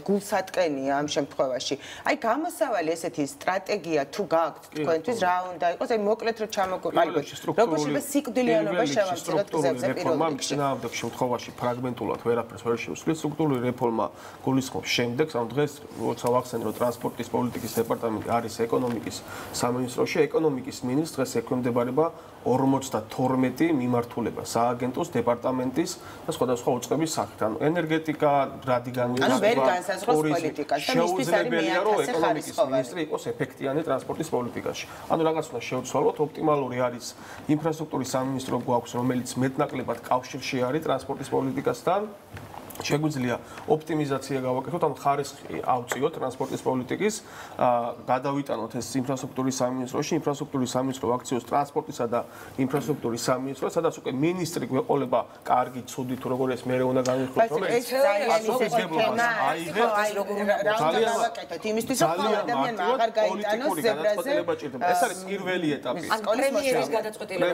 გულსატკენია ამ შემთხვევაში. აი, გამოსავალი ესეთი სტრატეგია თუ გააქვთ თქვენთვის, რა უნდა იყოს, აი მოკლედ რომ ჩამოგვიყალიბოთ. როგორ შეიძლება სიკვდილიანობა შევამციროთ გზებზე პირველ რიგში. ამ შემთხვევაში ფრაგმენტულად ვერაფერს ვერ შევსვით. სტრუქტურული რეფორმა გულისხმობს შემდეგს, ამ დღეს როცა ვახსენე, რომ ტრანსპორტის პოლიტიკის დეპარტამენტი არის ეკონომიკის სამინისტროში, ეკონომიკის მინისტრს დღეს ექვემდებარება 52 მიმართულება სააგენტოს დეპარტამენტის და სხვადასხვა უწყების სახით. ანუ ენერგეტიკა, რადი განვითარება, ანუ ვერ განსაზღვროს პოლიტიკას და მისთვის არის მეათასე ხარისხოვანი. მინისტრი იყოს ეფექტიანი ტრანსპორტის პოლიტიკაში. ანუ რაღაც უნდა შევცვალოთ, ოპტიმალური არის ინფრასტრუქტურის სამინისტრო გვაქვს, რომელიც მეტნაკლებად კავშირში არის ტრანსპორტის პოლიტიკასთან. შეგვიძლია ოპტიმიზაცია გავაკეთოთ, ანუ ხარისხი ავწიოთ ტრანსპორტის პოლიტიკის, გადავიტანოთ ეს ინფრასტრუქტურის სამინისტროში, ინფრასტრუქტურის სამინისტრო აქციოს ტრანსპორტისა და ინფრასტრუქტურის სამინისტრო, სადაც უკვე მინისტრი გვეყოლება კარგი, ცუდი თუ როგორ ეს მეორე უნდა განვიხილოთ, რომელიც პასუხისმგებლობას აიღებს. ძალიან გავაკეთოთ იმისთვის, რომ ყველა ადამიანი აღარ გაიტანოს ზებრაზე. ეს არის პირველი ეტაპი. პრემიერის გადაწყვეტილება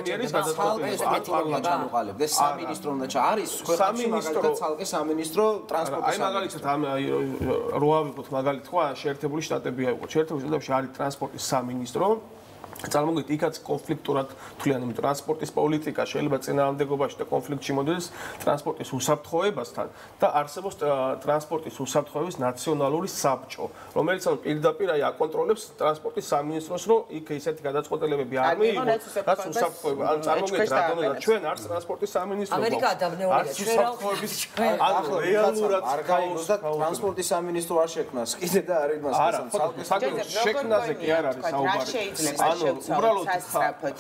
ჩამოყალიბდეს სამინისტრო უნდა არის ქვეყანაში მაგალითად ცალკე სამინისტრო ტრანსპორტის აი მაგალითად ამ რო ავიღოთ მაგალითად ხო შეერთებული შტატები აიღოთ შეერთებული შტატებში არის ტრანსპორტის სამინისტრო წარმოგიდგენთ იქაც კონფლიქტურად თვლიან იმ ტრანსპორტის პოლიტიკა შეიძლება წინააღმდეგობაში და კონფლიქტში მოდიდეს ტრანსპორტის უსაფრთხოებასთან და არსებობს ტრანსპორტის უსაფრთხოების ნაციონალური საბჭო რომელიც ანუ პირდაპირ აი აკონტროლებს ტრანსპორტის სამინისტროს რომ იქ ისეთი გადაწყვეტილებები არ მიიღოს რაც უსაფრთხოება ან წარმოგიდგენთ რადგან ჩვენ არც ტრანსპორტის სამინისტრო ამერიკა ადამიანია ჩვენ ანუ რეალურად არ გაიგოს და ტრანსპორტის სამინისტრო არ შექმნას კიდე და არ იმას საკუთარ შექმნაზე კი არ არის საუბარი უბრალოდ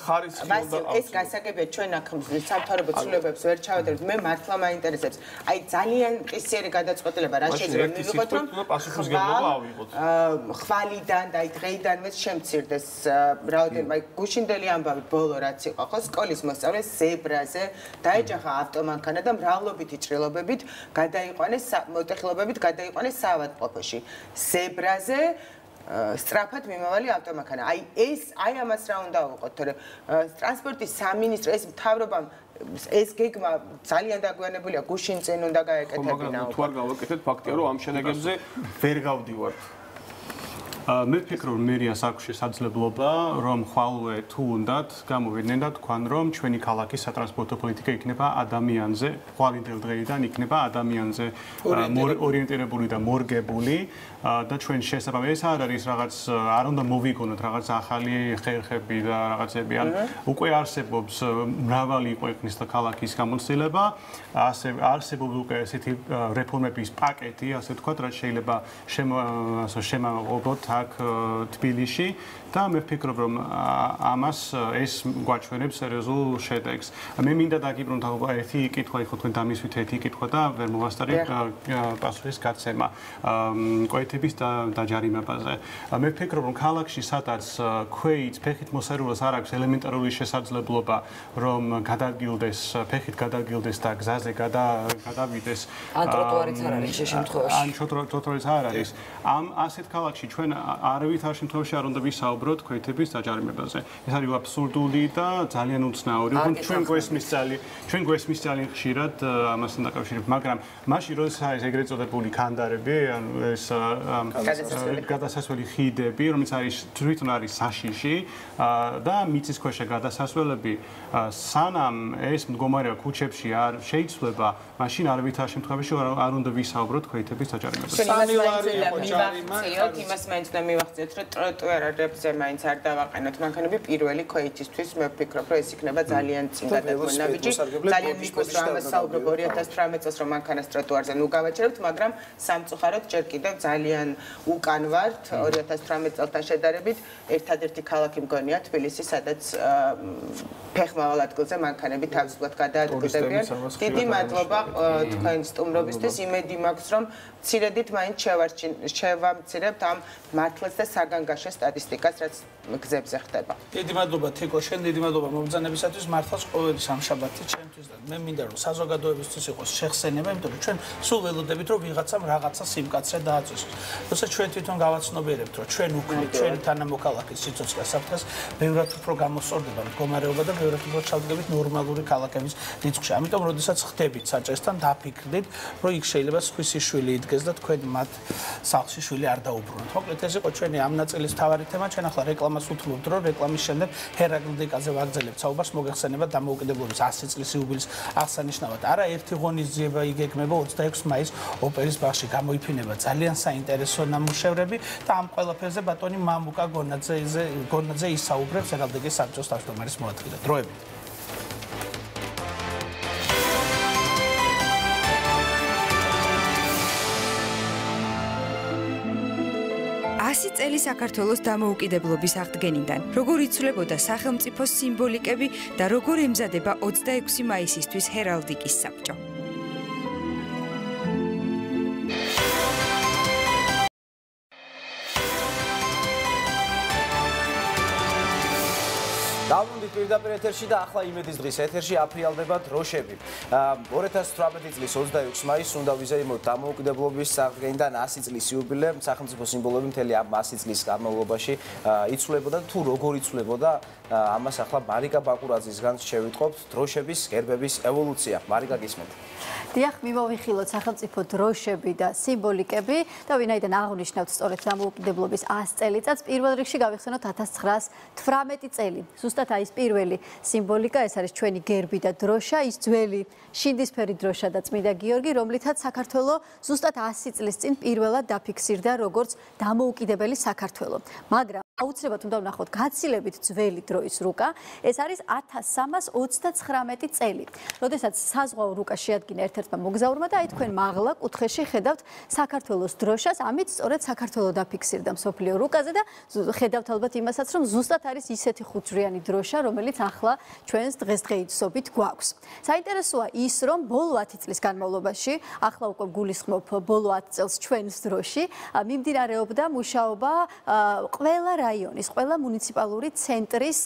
ხარისხი უნდა ეს გასაგებია ჩვენ აქ სამთავრობო ცვლილებებს ვერ ჩავედრებთ მე მართლა მაინტერესებს აი ძალიან მყისიერი გადაწყვეტილება რა შეიძლება მივიღოთ რომ პასუხისმგებლობა ავიღოთ ხვალიდან და აი დღეიდანვე შემცირდეს რაოდენობა აი გუშინდელი ამბავი ბოლო რაც იყო ხო სკოლის მოსწავლეს ზებრაზე დაეჯახა ავტომანქანა და მრავლობითი ჭრილობებით გადაიყვანეს მოტეხილობებით გადაიყვანეს საავადმყოფოში ზებრაზე სწრაფად მიმავალი ავტომანქანა. აი ამას რა უნდა ვუყოთ, თორე ტრანსპორტის სამინისტრო ეს მთავრობამ ეს გეგმა ძალიან დაგვიანებულია, გუშინ წინ უნდა გაეკეთებინა. თუ არ გავაკეთეთ, ფაქტია რომ ამ შენეგებზე ვერ გავდივართ. მე ვფიქრობ, რომ მერიას აქვს შესაძლებლობა, რომ ხვალვე თუ უნდათ გამოვიდნენ და თქვან, რომ ჩვენი ქალაქის სატრანსპორტო პოლიტიკა იქნება ადამიანზე, ხვალინდელ დღეიდან იქნება ადამიანზე ორიენტირებული და მორგებული და ჩვენ შესაბამისად ეს არ არის რაღაც არ უნდა მოვიგონოთ რაღაც ახალი ხერხები და რაღაცები ან უკვე არსებობს მრავალი ქვეყნის და ქალაქის გამოცდილება, არსებობს უკვე ესეთი რეფორმების პაკეტი, ასე ვთქვათ, რაც შეიძლება შემოღობოთ აქ თბილისში და მე ვფიქრობ, რომ ამას ეს გვაჩვენებს სერიოზულ შედეგს. მე მინდა დაგიბრუნდეთ ერთი კითხვა, ხო თქვენ დამისვით ერთი კითხვა და ვერ მოვასწარი პასუხის გაცემა. კვეთების დაჯარიმებაზე. მე ვფიქრობ, რომ ქალაქში სადაც ქვეით ფეხით მოსარულს არ აქვს ელემენტარული შესაძლებლობა, რომ გადადგილდეს, ფეხით გადადგილდეს და გზაზე გადავიდეს. ან ტროტუარიც არ არის ეს შემთხვევაში. ან ტროტუარიც არ არის. ამ ასეთ ქალაქში ჩვენ არავითარ შემთხვევაში არ უნდა ვისაუბროთ ქვეითების დაჯარიმებაზე. ეს არის აბსურდული და ძალიან უცნაური. ჩვენ გვესმის ძალიან ხშირად ამასთან დაკავშირებით, მაგრამ მაშინ როდესაც არის ეგრეთ წოდებული ქანდარები, ანუ ეს გადასასვლელი ხიდები, რომელიც არის თვითონ არის საშიში და მიწის ქვეშ გადასასვლელები, სანამ ეს მდგომარეობა ქუჩებში არ შეიცვლება, მაშინ არავითარ შემთხვევაში არ უნდა ვისაუბროთ ქვეითების დაჯარიმებაზე. იმას მაინც უნდა მივახციოთ, რომ ტროტუარებზე მაინც არ დავაყენოთ მანქანები პირველი ქვეითისთვის, მე ვფიქრობ, რომ ეს იქნება ძალიან წინ გადადგმული ნაბიჯი. ძალიან მიყოს რომ ამას საუბრობ 2018 წელს რომ მანქანას ტროტუარზე ნუ გავაჩერებთ, მაგრამ სამწუხაროდ ჯერ კიდევ ძალიან უკან ვართ 2018 წელთან შედარებით. ერთადერთი ქალაქი მგონია თბილისი, სადაც ფეხმავალ ადგილზე მანქანები თავისუფლად გადაადგილდებიან. დიდი მადლობა თქვენ სტუმრობისთვის. იმედი მაქვს, რომ მცირედით მაინც შევამცირებთ ამ მართლაც და საგანგაშო სტატისტიკას, რაც გზებზე ხდება. დიდი მადლობა თიკო, შენ დიდი მადლობა მობრძანებისათვის, მართლაც ყოველი სამშაბათი ჩემთვის და მე მინდა რომ საზოგადოებისთვის იყოს შეხსენება, იმიტომ რომ ჩვენ სულ ველოდებით რომ ვიღაცამ რაღაცა სიმკაცრე დააწესოს. როცა ჩვენ თვითონ გავაცნობიერებთ რომ ჩვენ უქმნით ჩვენი თანამოქალაქის სიცოცხლე საფრთხეს, ბევრად უფრო გამოსწორდება მდგომარეობა და ბევრად უფრო ჩავდგებით ნორმალური ქალაქების რიცხვში. ამიტომ როდესაც ხდებით საჭესთან დაფიქრდით, რომ იქ შეიძლება სხვისი შვილი იდგეს და თქვენ მათ სახლში შვილი არ დაუბრუნოთ. მოკლედ ეს იყო ჩვენი ამ ნაწილის მთავარი თემა. ჩვენ ახლა რეკლამას უთმობთ, რომ რეკლამის შემდეგ ჰერაკლდიკაზე ვაგრძელებთ საუბარს მოგეხსენება დამოუკიდებლობის 100 წლის იუბილეის აღსანიშნავად. არა ერთი ღონისძიება იგეგმება 26 მაისს ოპერის ბაღში. გამოიფინება ძალიან საინტერესო ნამუშევრები და ამ ყველაფერზე ბატონი მამუკა გონაძე ისაუბრებს ჰერალდიკის საბჭოს თავმჯდომარის მოადგილედ. დროებით. 100 წელი საქართველოს დამოუკიდებლობის აღდგენიდან, როგორ იცვლებოდა სახელმწიფოს სიმბოლიკები და როგორ ემზადება 26 მაისისთვის ჰერალდიკის საბჭო. დავუნდით პირდაპირ ეთერში და ახლა იმედის დღის ეთერში აფრიალდება დროშები. 2018 წლის 26 მაისს უნდა ვიზეიმოთ დამოუკიდებლობის აღდგენიდან 100 წლის იუბილე, სახელმწიფო სიმბოლოები მთელი ამ 100 წლის განმავლობაში იცვლებოდა თუ როგორ იცვლებოდა, ამას ახლა მარიკა ბაკურაძისგან შევიტყობთ დროშების, გერბების ევოლუცია. მარიკა გისმენთ. დიახ, მიმოვიხილოთ სახელმწიფო დროშები და სიმბოლიკები და ვინაიდან აღნიშნავთ სწორედ დამოუკიდებლობის 100 წელიწადს, პირველ რიგში გავიხსენოთ 1918 წელი. ზუსტად აი ეს პირველი სიმბოლიკა, ეს არის ჩვენი გერბი და დროშა, ის ძველი შინდისფერი დროშა და წმინდა გიორგი, რომლითაც საქართველო ზუსტად 100 წლის წინ პირველად დაფიქსირდა როგორც დამოუკიდებელი საქართველო. მაგრამ აუცილებლად უნდა ვნახოთ გაცილებით ძველი დროის რუკა, ეს არის 1329 წელი. როდესაც საზღვაო რუკა შეადგინა ერთ-ერთმა მოგზაურმა და აი თქვენ მაღლა კუთხეში ხედავთ საქართველოს დროშას, ამით სწორედ საქართველო დაფიქსირდა მსოფლიო რუკაზე და ხედავთ ალბათ იმასაც, რომ ზუსტად არის ისეთი ხუთჯვრიანი დროშა, რომელიც ახლა ჩვენს დღესდღეობით გვაქვს. საინტერესოა ის, რომ ბოლო 10 წლის განმავლობაში, ახლა უკვე გულისხმობ ბოლო 10 წელს ჩვენს დროში, მიმდინარეობდა მუშაობა ყველა რაიონის, ყველა მუნიციპალური ცენტრის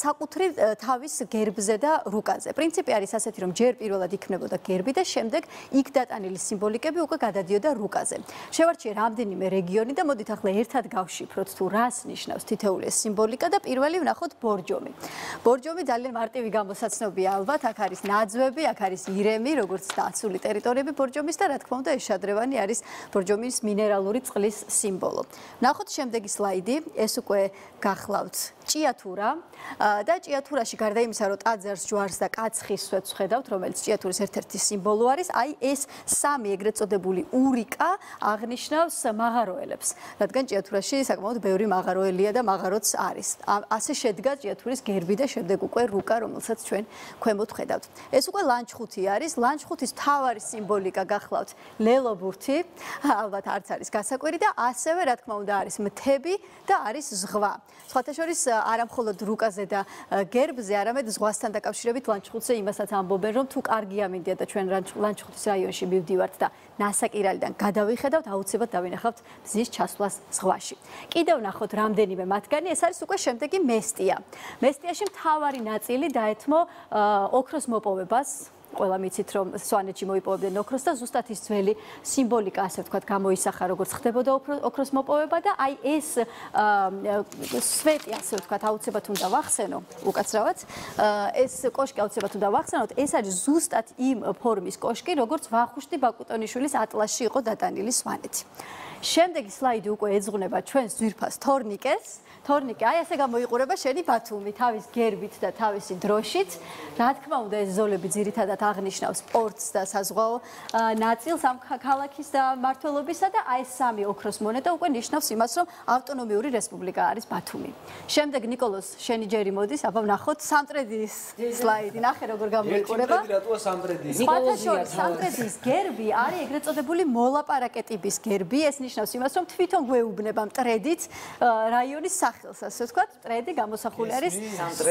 საკუთრივ თავის გერბზე და რუკაზე. პრინციპი არის ასეთი, რომ ჯერ პირველად იქნებოდა გერბი და შემდეგ იქ დატანილი სიმბოლიკები უკვე გადადიოდა რუკაზე. შევარჩიე რამდენიმე რეგიონი და მოდით ახლა ერთად გავშიფროთ თუ რას ნიშნავს თითოეული სიმბოლიკა და პირველი ვნახოთ ბორჯომი. ბორჯომი ძალიან მარტივი გამოსაცნობია ალბათ, აქ არის ნაძვები, აქ არის ირემი, როგორც დაცული ტერიტორიები ბორჯომის და რა თქმა უნდა ეს შადრევანი არის ბორჯომის მინერალური წყლის სიმბოლო. ვნახოთ შემდეგი სლაიდი, ეს უკვე გახლავთ ჭიათურა და ჭიათურაში გარდა იმისა, რომ ტაძარს, ჯვარს და კაცხისვეც ხედავთ, რომელიც ჭიათურის ერთ-ერთი სიმბოლო არის, აი ეს სამი ეგრეთ წოდებული ურიკა აღნიშნავს მაღაროელებს, რადგან ჭიათურაში საკმაოდ ბევრი მაღაროელია და მაღაროც არის. ასე შედგა ჭიათურის გერბი და შემდეგ უკვე რუკა, რომელსაც ჩვენ ქვემოთ ხედავთ. ეს უკვე ლანჩხუთი არის, ლანჩხუთის მთავარი სიმბოლიკა გახლავთ ლელობურთი, ალბათ არც არის გასაკვირი და ასევე რა თქმა უნდა არის მთები და არის ზღვა. სხვათა შორის არა მხოლოდ რუკაზე და გერბზე, არამედ ზღვასთან დაკავშირებით ლანჩხუთზე იმასაც ამბობენ, რომ თუ კარგი ამინდია და ჩვენ ლანჩხუთის რაიონში მივდივართ და ნასაკირალიდან გადავიხედავთ, აუცილებლად დავინახავთ მზის ჩასვლას ზღვაში. კიდევ ვნახოთ რამდენიმე მათგანი, ეს არის უკვე შემდეგი მესტია. მესტიაში მთავარი ნაწილი დაეთმო ოქროს მოპოვებას. ყველა მიცით, რომ სვანეთში მოიპოვებდნენ ოქროს და ზუსტად ის ძველი სიმბოლიკა, ასე ვთქვათ, გამოისახა, როგორც ხდებოდა ოქროს მოპოვება და აი ეს სვეტი, ასე ვთქვათ, აუცილებლად უნდა ვახსენო, უკაცრავად. ეს კოშკი აუცილებლად უნდა ვახსენოთ, ეს არის ზუსტად იმ ფორმის კოშკი, როგორც ვახუშტი ბაკუტონიშვილის ატლასში იყო დატანილი სვანეთი. შემდეგი სლაიდი უკვე ეძღვნება ჩვენს ძვირფას თორნიკეს. თორნიკე, აი ასე გამოიყურება შენი ბათუმი, თავის გერბით და თავისი დროშით. რა თქმა უნდა, ეს ზოლები ძირითადად აღნიშნავს სპორტს და საზღვაო ნაწილს ამ ქალაქის მმართველობისა და აი ეს სამი ოქროს მონეტა უკვე ნიშნავს იმას, რომ ავტონომიური რესპუბლიკა არის ბათუმი. შემდეგ ნიკოლოზ, შენი ჯერი მოდის, აბა ვნახოთ სამტრედიის სლაიდი. ნახე როგორ გამოიყურება. სამტრედიის გერბი არის ეგრეთ წოდებული მოლაპარაკეტიბის გერბი, ეს ნიშნავს აღნიშნავს იმას, რომ თვითონ გვეუბნება მტრედიც რაიონის სახელს, ასე ვთქვათ, მტრედი გამოსახული არის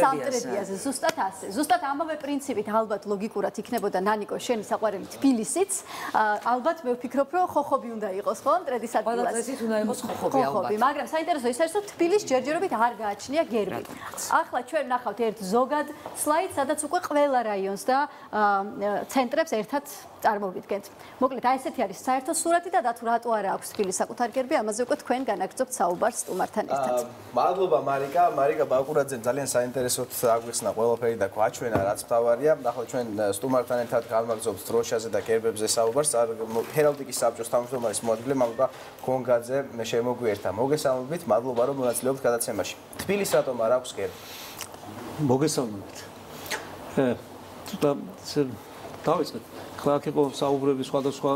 სამტრედიაზე, ზუსტად ასე. ზუსტად ამავე პრინციპით ალბათ ლოგიკურად იქნებოდა ნანიკო შენი საყვარელი თბილისიც, ალბათ მე ვფიქრობ, რომ ხოხობი უნდა იყოს, ხო, მტრედის ადგილას. ყველა წესით უნდა იყოს ხოხობი ალბათ. მაგრამ საინტერესო ის არის, რომ თბილისს ჯერჯერობით არ გააჩნია გერბი. ახლა ჩვენ ნახავთ ერთ ზოგად სლაიდს, სადაც უკვე ყველა რაიონს და ცენტრებს ერთად წარმოვიდგენთ. მოკლედ, აი ესეთი არის საერთო სურათი და თუ რატო არა აქვს თბილის საკუთარ გერბი, ამაზე უკვე თქვენ განაგრძობთ საუბარს სტუმართან ერთად. მადლობა მარიკა, მარიკა ბაკურაძემ ძალიან საინტერესოდ აგვიხსნა ყველაფერი და გვაჩვენა რაც მთავარია. ახლა ჩვენ სტუმართან ერთად გავაგრძობთ დროშაზე და გერბებზე საუბარს. ჰერალდიკის საბჭოს თავმჯდომარის მოადგილე მამუკა კონგაძე მე შემოგვიერთა. მოგესალმებით, მადლობა რომ მონაწილეობთ გადაცემაში. თბილის რატომ არ აქვს გერბი? მოგესალმებით. დავიწყეთ. აქ იყო საუბრები სხვადასხვა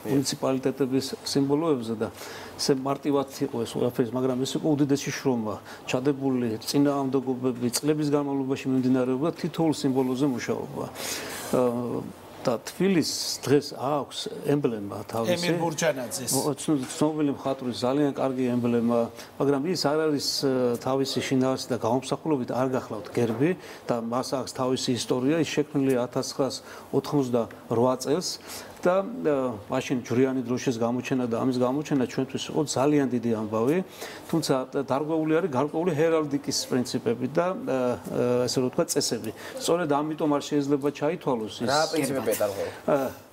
მუნიციპალიტეტების სიმბოლოებზე და ესე მარტივად იყო ეს ყველაფერი, მაგრამ ეს იყო უდიდესი შრომა, ჩადებული წინააღმდეგობები, წლების განმავლობაში მიმდინარეობდა თითოეულ სიმბოლოზე მუშაობა. და თბილის დღეს აქვს ემბლემა თავისი. ემილ ბურჯანაძის. ცნობილი მხატვრის ძალიან კარგი ემბლემა, მაგრამ ის არ არის თავისი შინაარსი და გამომსახულობით არ გახლავთ გერბი და მას აქვს თავისი ისტორია, ის შექმნილია 1988 წელს. და მაშინ ჯვრიანი დროშის გამოჩენა და ამის გამოჩენა ჩვენთვის იყო ძალიან დიდი ამბავი, თუმცა დარღვეული არის გარკვეული ჰერალდიკის პრინციპები და ესე რომ ვთქვათ წესები. სწორედ ამიტომ არ შეიძლება ჩაითვალოს ის. რა პრინციპებია დარღვეული?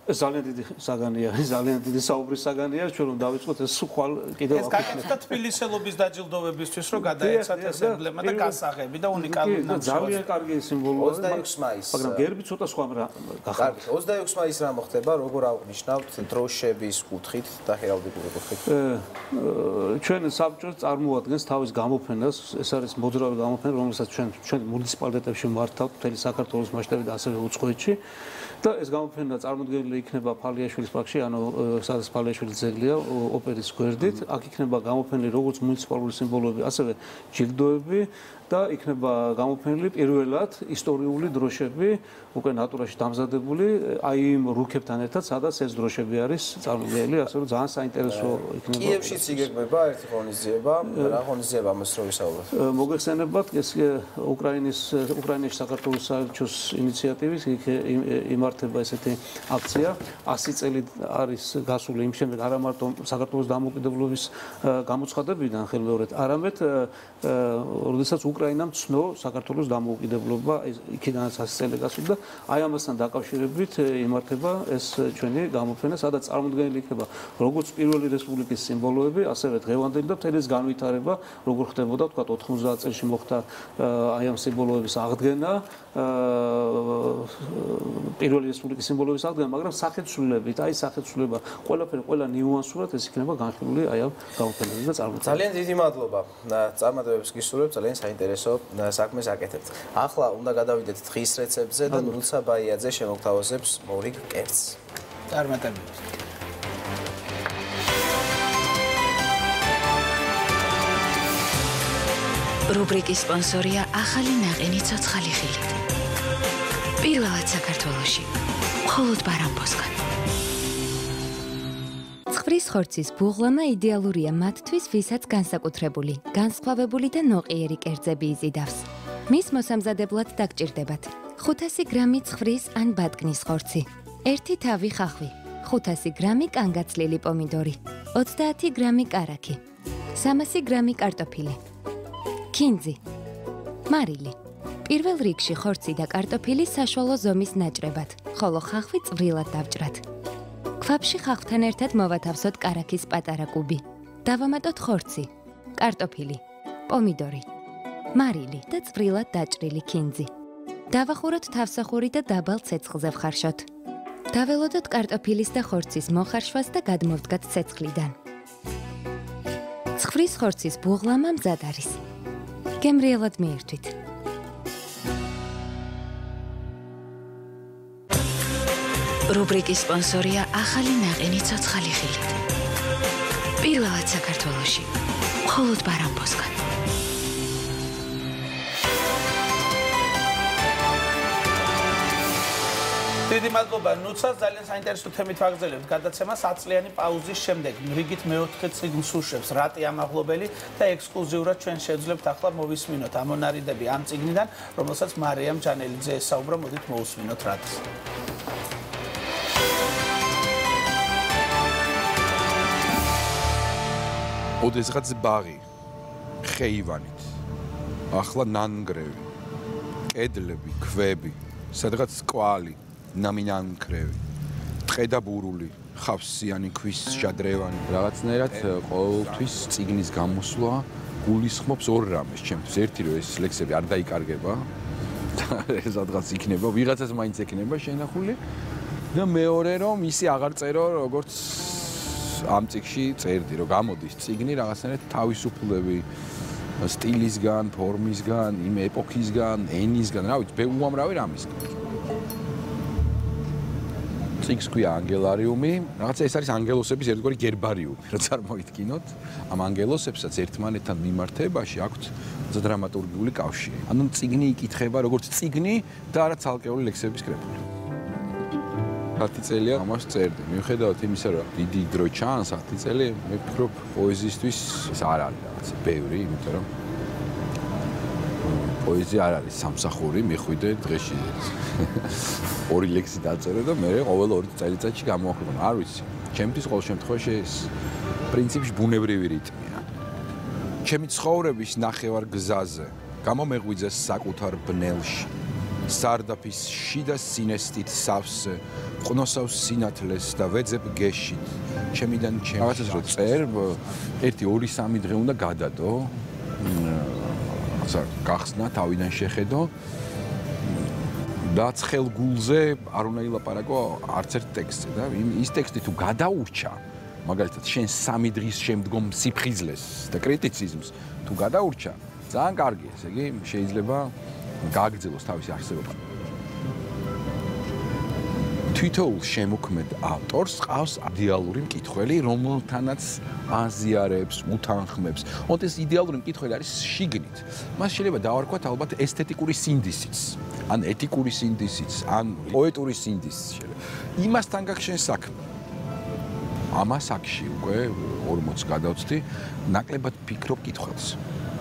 ძალიან დიდი საგანია, ძალიან დიდი საუბრის საგანია, ჩვენ რომ დავიწყოთ ეს ხვალ კიდევ ეს გაკეთდა თბილისელობის დაჯილდოვებისთვის, რომ გადაეცათ ეს ემბლემა და გასაღები და უნიკალური ნამუშევარი. ძალიან კარგი სიმბოლოა. 26 მაისს. მაგრამ გერბი ცოტა სხვა გახდა. 26 მაისს რა მოხდება, როგორ აღნიშნავთ დროშების კუთხით და ჰერალდიკური კუთხით? ჩვენ საბჭოს წარმოადგენს თავის გამოფენას, ეს არის მოძრავი გამოფენა, რომელსაც ჩვენ მუნიციპალიტეტებში მართავთ მთელი საქართველოს მასშტაბით და ასევე უცხოეთში. და ეს გამოფენა წარმოდგენილი იქნება ფალიაშვილის პარკში, ანუ სადაც ფალიაშვილის ძეგლია, ოპერის გვერდით. აქ იქნება გამოფენილი როგორც მუნიციპალური სიმბოლოები, ასევე ჯილდოები და იქნება გამოფენილი პირველად ისტორიული დროშები, უკვე ნატურაში დამზადებული, აი იმ რუკებთან ერთად, სადაც ეს დროშები არის წარმოდგენილი, ასე რომ ძალიან საინტერესო იქნება. კიევშიც იგეგმება ერთი ღონისძიება, რა ღონისძიება ამას რო ვისაუბროთ? მოგეხსენებათ, ეს უკრაინაში საქართველოს საელჩოს ინიციატივით იმართება ესეთი აქცია. 100 წელი არის გასული იმ შემდეგ არა მარტო საქართველოს დამოუკიდებლობის გამოცხადებიდან ხელმეორედ, არამედ როდესაც უკრაინამ ცნო საქართველოს დამოუკიდებლობა, იქიდანაც 100 წელი გასული და აი ამასთან დაკავშირებით იმართება ეს ჩვენი გამოფენა, სადაც წარმოდგენილი იქნება როგორც პირველი რესპუბლიკის სიმბოლოები, ასევე დღევანდელი და მთელი ეს განვითარება, როგორ ხდებოდა, თქვა 90 წელს მოხდა აი ამ სიმბოლოების აღდგენა, პირველი რესპუბლიკის სიმბოლოების აღდგენა, მაგრამ სახეცვლილებით, აი სახეცვლილება, ყველაფერი ყველა ნიუანსურად ეს იქნება განხილული აი ამ გამოფენაზე და წარმოდგენილი. ძალიან დიდი მადლობა. წარმატებებს გისურვებთ, ძალიან საინტერესო საქმეს აკეთებთ. ახლა უნდა გადავიდეთ დღის რეცეპტზე და ნუცა ბაიაძე შემოგთავაზებს მორიგ კერძს. წარმატებებს. რუბრიკის სპონსორია ახალი ნაყინი ცოცხალი ხილით. პირველად საქართველოში, მხოლოდ ბარამბოსგან. ცხვრის ხორცის ბუღლამა იდეალურია მათთვის, ვისაც განსაკუთრებული, განსხვავებული და ნოყიერი კერძები იზიდავს. მის მოსამზადებლად დაგჭირდებათ 500 გრამი ცხვრის ან ბატკნის ხორცი, 1 თავი ხახვი, 500 გრამი კანგაცლილი პომიდორი, 30 გრამი კარაქი, 300 გრამი კარტოფილი, კინძი, მარილი. პირველ რიგში ხორცი და კარტოფილი საშუალო ზომის ნაჭრებად, ხოლო ხახვი წვრილად დავჭრათ. ქვაბში ხახვთან ერთად მოვათავსოთ კარაქის პატარა კუბი. დავამატოთ ხორცი, კარტოფილი, პომიდორი, მარილი და წვრილად დაჭრილი კინძი. დავახუროთ თავსახური და დაბალ ცეცხლზე ვხარშოთ. დაველოდოთ კარტოფილის და ხორცის მოხარშვას და გადმოვდგათ ცეცხლიდან. ცხვრის ხორცის ბუღლამა მზად არის. გემრიელად მიირთვით. რუბრიკის სპონსორია ახალი ნაყინი ცოცხალი ხილით. პირველად საქართველოში, მხოლოდ ბარამბოსგან. დიდი მადლობა ნუცას ძალიან საინტერესო თემით ვაგრძელებთ გადაცემა საწლიანი პაუზის შემდეგ რიგით მეოთხე წიგნს უშვებს რატი ამაღლობელი და ექსკლუზიურად ჩვენ შევძლებთ ახლა მოვისმინოთ ამონარიდები ამ წიგნიდან რომელსაც მარიამ ჯანელიძე ესაუბრა მოდით მოვუსმინოთ რატს ოდესღაც ბაღი ხეივანით ახლა ნანგრევი კედლები ქვები სადღაც კვალი ნამინანქრევი ტყედაბურული ხავსიანი ქვის ჟადრევანი რაღაცნაირად ყოველთვის წიგნის გამოსვლა გულისხმობს ორ რამეს ჩემთვის ერთი რომ ეს ლექსები არ დაიკარგება სადღაც იქნება ვიღაცას მაინც ექნება შენახული და მეორე რომ ისი აღარ წერო როგორც ამ წიგნში წერდი რომ გამოდის წიგნი რაღაცნაირად თავისუფლები სტილისგან, ფორმისგან, იმ ეპოქისგან, ენისგან, რა ვიცი, უამრავი რამისგან. წიგნს ქვია ანგელარიუმი, რაღაცა ეს არის ანგელოსების ერთგვარი გერბარიუმი, რა წარმოიდგინოთ. ამ ანგელოსებსაც ერთმანეთთან მიმართებაში აქვთ დრამატურგიული კავშირი. ანუ წიგნი იკითხება როგორც წიგნი და არა ცალკეული ლექსების კრებული. 10 წელია ამას წერდი. მიუხედავად იმისა, რომ დიდი დრო ჩანს 10 წელი, მე ვფიქრობ პოეზიისთვის ეს არ არის რაღაც ბევრი, იმიტომ რომ პოეზია არ არის სამსახური, მიხვიდე დღეში ორი ლექსი დაწერე და მე ყოველ 2 წელიწადში გამოვახვიდე. არ ვიცი, ჩემთვის ყოველ შემთხვევაში ეს პრინციპში ბუნებრივი რიტმია. ჩემი ცხოვრების ნახევარ გზაზე გამომეღვიძე საკუთარ ბნელში. სარდაფის შიდა სინესტით სავსე ყნოსავს სინათლეს და ვეძებ გეშით ჩემიდან ჩემ რაღაცას რო წერ 1-2-3 დღე უნდა გადადო ასე გახსნა თავიდან შეხედო და ცხელ გულზე არ უნდა ილაპარაკო არც ერთ ტექსტზე და ის ტექსტი თუ გადაურჩა მაგალითად შენ 3 დღის შემდგომ სიფხიზლეს და კრიტიციზმს თუ გადაურჩა ძალიან კარგია ესე იგი შეიძლება გააგრძელოს თავისი არსებობა. თითოეულ შემოქმედ ავტორს ყავს იდეალური მკითხველი, რომელთანაც აზიარებს, უთანხმებს. ოღონდ ეს იდეალური მკითხველი არის შიგნით. მას შეიძლება დავარქვათ ალბათ ესთეტიკური სინდისიც, ან ეთიკური სინდისიც, ან პოეტური სინდისიც შეიძლება. იმასთან გაქვს შენ საქმე. ამას აქში უკვე 40 გადავწდი, ნაკლებად ფიქრობ კითხველს.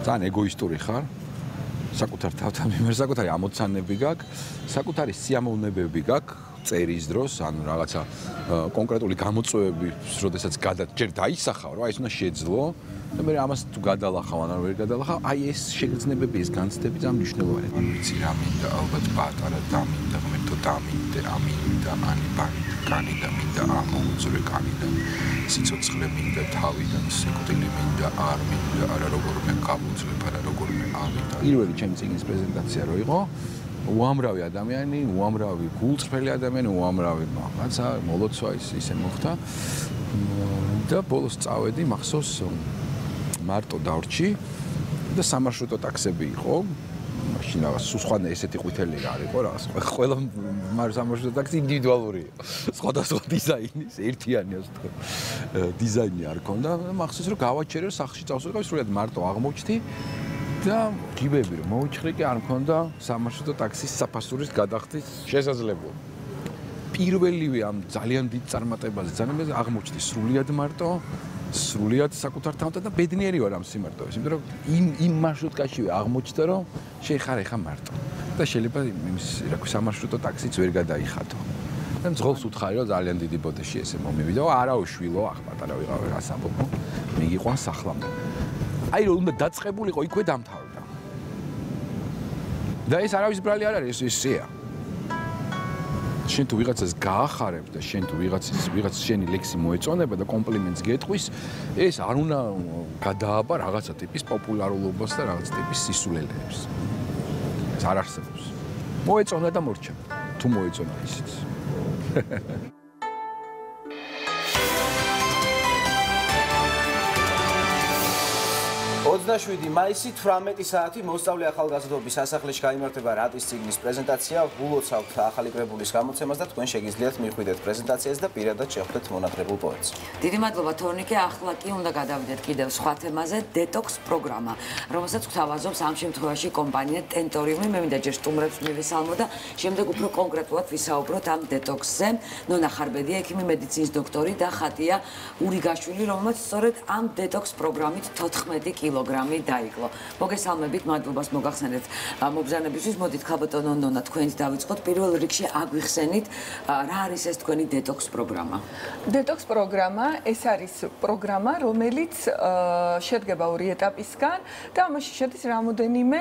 ძალიან ეგოისტური ხარ. საკუთარ თავთან მიმართ საკუთარი ამოცანები გაქვს, საკუთარი სიამოვნებები გაქვს წერის დროს, ანუ რაღაცა კონკრეტული გამოწვევების, როდესაც ჯერ დაისახავ, რა ის უნდა შეძლო და მე ამას თუ გადალახავ, ან ვერ გადალახავ, აი ეს შეგრძნებები, ეს განცდები ძალიან მნიშვნელოვანია. არ ვიცი რა მინდა, ალბათ პატარა დამინდა, ღმერთო დამინდა, ამინდა, ანი ბანი, განიდა მინდა, ამოუძრე განიდა. სიცოცხლე მინდა თავიდან, სიკვდილი მინდა, არ მინდა, არა როგორმე გავუძლებ, არა როგორმე ავიდა. პირველი ჩემი წიგნის პრეზენტაცია რო იყო, უამრავი ადამიანი, უამრავი გულწრფელი ადამიანი, უამრავი რაღაცა, მოლოცვა ისე მოხდა. და ბოლოს წავედი, მახსოვს მარტო დავრჩი და სამარშრუტო ტაქსები იყო. მაშინ რაღაც სხვა ესეთი ყვითელი არ იყო რაღაც. ყველა სამარშრუტო ტაქსი ინდივიდუალურია. სხვადასხვა დიზაინის, ერთიანი ასე თქვა. დიზაინი არ ქონდა. მახსოვს რომ გავაჩერე სახლში წავსულიყავ, სრულად მარტო აღმოჩნდი. და ჯიბები რომ მოვიჩხრი კი არ მქონდა სამარშრუტო ტაქსის საფასურის გადახდის შესაძლებლობა. პირველივე ამ ძალიან დიდ წარმატებაზე ძალიან აღმოჩნდი სრულად მარტო, სრულად საკუთარ თავთან და ბედნიერი ვარ ამ სიმარტოვეს, იმიტომ რომ იმ მარშრუტკაშივე აღმოჩნდა რომ შეიხარ ეხა მარტო და შეიძლება იმის რა ქვია სამარშრუტო ტაქსიც ვერ გადაიხადო. და მძღოლს უთხარი რომ ძალიან დიდი ბოდეში ესე მომივიდა, არა უშვილო, ახ პატარა ვიყავ რას ამბობ, მიგიყვან სახლამდე. აი რომ უნდა დაწყებულიყო იქვე დამთავრდა. და ეს არავის ბრალი არ არის, ეს ისეა. შენ თუ ვიღაცას გაახარებ და შენ თუ ვიღაც შენი ლექსი მოეწონება და კომპლიმენტს გეტყვის, ეს არ უნდა გადააბა რაღაცა ტიპის პოპულარულობას და რაღაც ტიპის სისულელეებს. ეს არ არსებობს. მოეწონა და მორჩა. თუ მოეწონა ისიც. 20 27 მაისი 18 საათი მოსწავლე ახალგაზრდობის სასახლეში გაიმართება რატის წიგნის პრეზენტაცია. ვილოცავთ ახალი კრებულის გამოცემას და თქვენ შეგიძლიათ მიხვიდეთ პრეზენტაციას და პირადად შეხვდეთ მონადრებულ პოეტს. დიდი მადლობა თორნიკე, ახლა კი უნდა გადავიდეთ კიდევ სხვა თემაზე, დეტოქს პროგრამა, რომელსაც გვთავაზობს ამ შემთხვევაში კომპანია ტენტორიუმი. მე მინდა ჯერ სტუმრებს მივესალმო და შემდეგ უფრო კონკრეტულად ვისაუბროთ ამ დეტოქსზე. ნონა ხარბედია, ექიმი მედიცინის დოქტორი და ხატია ურიგაშვილი, რომელმაც სწორედ ამ დეტოქს პროგრამით 14 კილოგრამი დაიკლო. მოგესალმებით, მადლობას მოგახსენეთ მობრძანებისთვის. მოდით ქალბატონო ნონა, თქვენით დავიწყოთ. პირველ რიგში აგვიხსენით, რა არის ეს თქვენი დეტოქს პროგრამა? დეტოქს პროგრამა, ეს არის პროგრამა, რომელიც შედგება ორი ეტაპისგან და ამაში შედის რამოდენიმე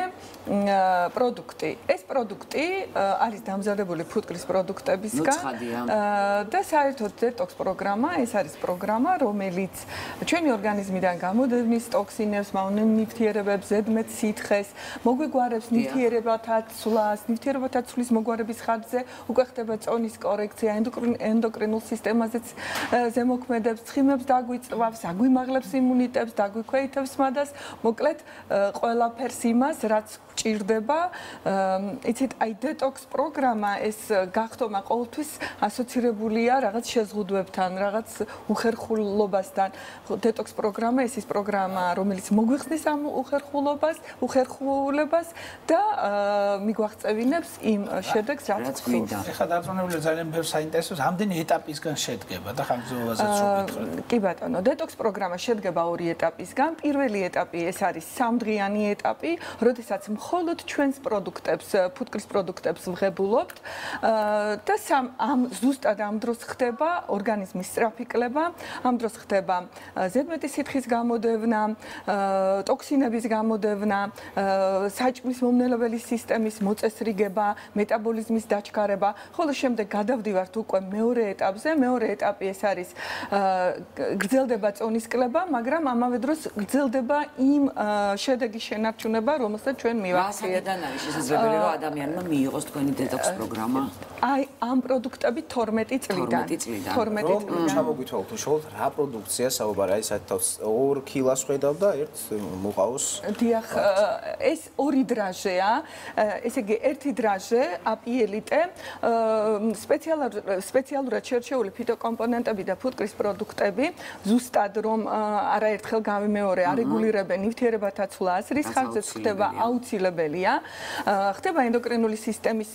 პროდუქტი. ეს პროდუქტი არის დამზადებული ფუტკრის პროდუქტებისგან და საერთოდ დეტოქს პროგრამა, ეს არის პროგრამა, რომელიც ჩვენი ორგანიზმიდან გამოდევნის ტოქსინებს, მავნე ნივთიერებებს, ზედმეტ სითხეს, მოგვიგვარებს ნივთიერებათა ცვლას, ნივთიერებათა ცვლის მოგვარების ხარჯზე უკვე ხდება წონის კორექცია, ენდოკრინულ სისტემაზეც ზემოქმედებს, ცხიმებს დაგვიწვავს, აგვიმაღლებს იმუნიტეტს, დაგვიქვეითებს მადას, მოკლედ ყველაფერს იმას, რაც ჭირდება. იცით, აი დეტოქს პროგრამა ეს გახდომა ყოველთვის ასოცირებულია რაღაც შეზღუდვებთან, რაღაც უხერხულობასთან. დეტოქს პროგრამა ეს ის პროგრამა, რომელიც მოგვიხსნის ამ უხერხულებას და მიგვაღწევინებს იმ შედეგს, რაც გვინდა. ეხლა დარწმუნებული ძალიან ბევრ საინტერესოს ამდენი ეტაპისგან შედგება და ხანგრძლივობაზეც ვკითხოთ. კი ბატონო, დეტოქს პროგრამა შედგება ორი ეტაპისგან. პირველი ეტაპი ეს არის 3 დღიანი ეტაპი, როდესაც მხოლოდ ჩვენს პროდუქტებს, ფუტკრის პროდუქტებს ვღებულობთ და ზუსტად ამ დროს ხდება ორგანიზმის სწრაფი კლება, ამ დროს ხდება ზედმეტი სითხის გამოდევნა, ტოქსინების გამოდევნა, საჭმლის მომნელებელი სისტემის მოწესრიგება, მეტაბოლიზმის დაჩქარება, ხოლო შემდეგ გადავდივართ უკვე მეორე ეტაპზე. მეორე ეტაპი ეს არის გრძელდება წონის კლება, მაგრამ ამავე დროს გრძელდება იმ შედეგის შენარჩუნება, რომელსაც ჩვენ მივახციეთ. რასაკიდან არის შესაძლებელი, რომ ადამიანმა მიიღოს თქვენი დეტოქს პროგრამა? აი ამ პროდუქტები 12 წლიდან. 12 წლიდან. ჩამოგვითვალოთ უშუალოდ რა პროდუქცია საუბარი, აი საერთოდ 2 კილოს ხედავ და ერთ მოყავს. დიახ, ეს ორი დრაჟეა, ესე იგი ერთი დრაჟე აპიელიტე, სპეციალურად შერჩეული ფიტოკომპონენტები და ფუტკრის პროდუქტები, ზუსტად რომ არაერთხელ გავიმეორე, არეგულირებენ ნივთიერებათა ცვლას, რის ხარჯზეც ხდება აუცილებელია. ხდება ენდოკრინული სისტემის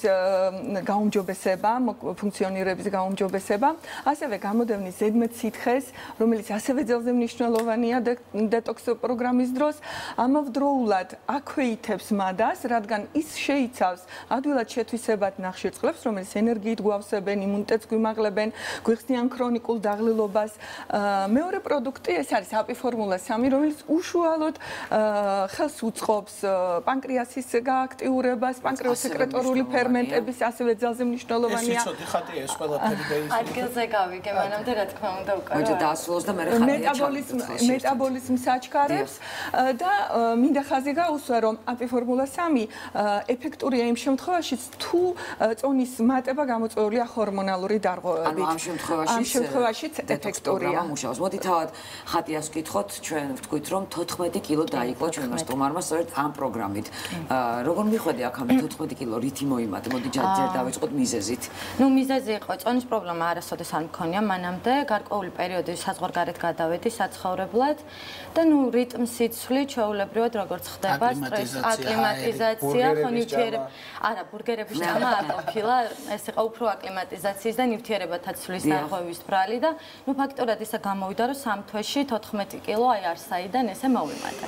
გაუმჯობესება, ფუნქციონირების გაუმჯობესება, ასევე გამოდევნის ზედმეტ სითხეს, რომელიც ასევე ძალზე მნიშვნელოვანია დეტოქს პროგრამის დროს. ამავდროულად აქვეითებს მადას, რადგან ის შეიცავს ადვილად შეთვისებად ნახშირწყლებს, რომელიც ენერგიით გვავსებენ, იმუნიტეტს გვიმაღლებენ, გვიხსნიან ქრონიკულ დაღლილობას. მეორე პროდუქტი ეს არის აპიფორმულა 3, რომელიც უშუალოდ ხელს უწყობს პანკრეასის გააქტიურებას, პანკრეოსეკრეტორული ფერმენტების ასევე ძალზე მნიშვნელოვანია. ეს ხატია ეს ყველაფერი და ადგილზე გავიგე, მანამდე რა თქმა უნდა უკვე. მოიჭა დაასრულოს და მე ხატია მეტაბოლიზმს აჩქარებს და მინდა ხაზი გაუსვა, რომ აპიფორმულა 3 ეფექტურია იმ შემთხვევაშიც, თუ წონის მატება გამოწვეულია ჰორმონალური დარღვევებით. ამ შემთხვევაშიც ეფექტურია. მოდი თავად ხატიას ვკითხოთ, ჩვენ ვთქვით, რომ 14 კილო დაიკლო ჩვენმა სტუმარმა სწორედ ამ პროგრამით. როგორ მიხვედი აქ ამ 14 კილო რითი მოიმატე? მოდი ჯერ დავიწყოთ მიზეზით. ნუ მიზეზი იყო წონის პრობლემა არასოდეს არ მქონია მანამდე, გარკვეული პერიოდი საზღვარგარეთ გადავედი საცხოვრებლად და ნუ რიტმს იცვლი ჩვეულებრივად როგორც ხდება სტრესი, აკლიმატიზაცია, ხო ნივთიერება. არა, ბურგერების ჭამა არ ყოფილა, ეს იყო უფრო აკლიმატიზაციის და ნივთიერებათა ცვლის დაღვევის ბრალი და ნუ ფაქტურად ისე გამოვიდა, რომ 3 თვეში 14 კილო აი არსაიდან ესე მოვიმატე.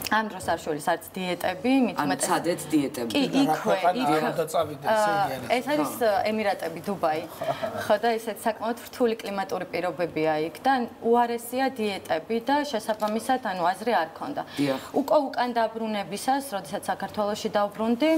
ამ დროს არ შორის არც დიეტები, მithumetes ცადეთ დიეტები. კი, იქვე ეს არის ემირატები, დუბაი. ხო და ესეც საკმაოდ რთული კლიმატური პირობებია იქ და უარესია დიეტები და შესაბამისად, ანუ აზრი არ ქონდა. უკან დაბრუნებისას, როდესაც საქართველოში დავბრუნდი,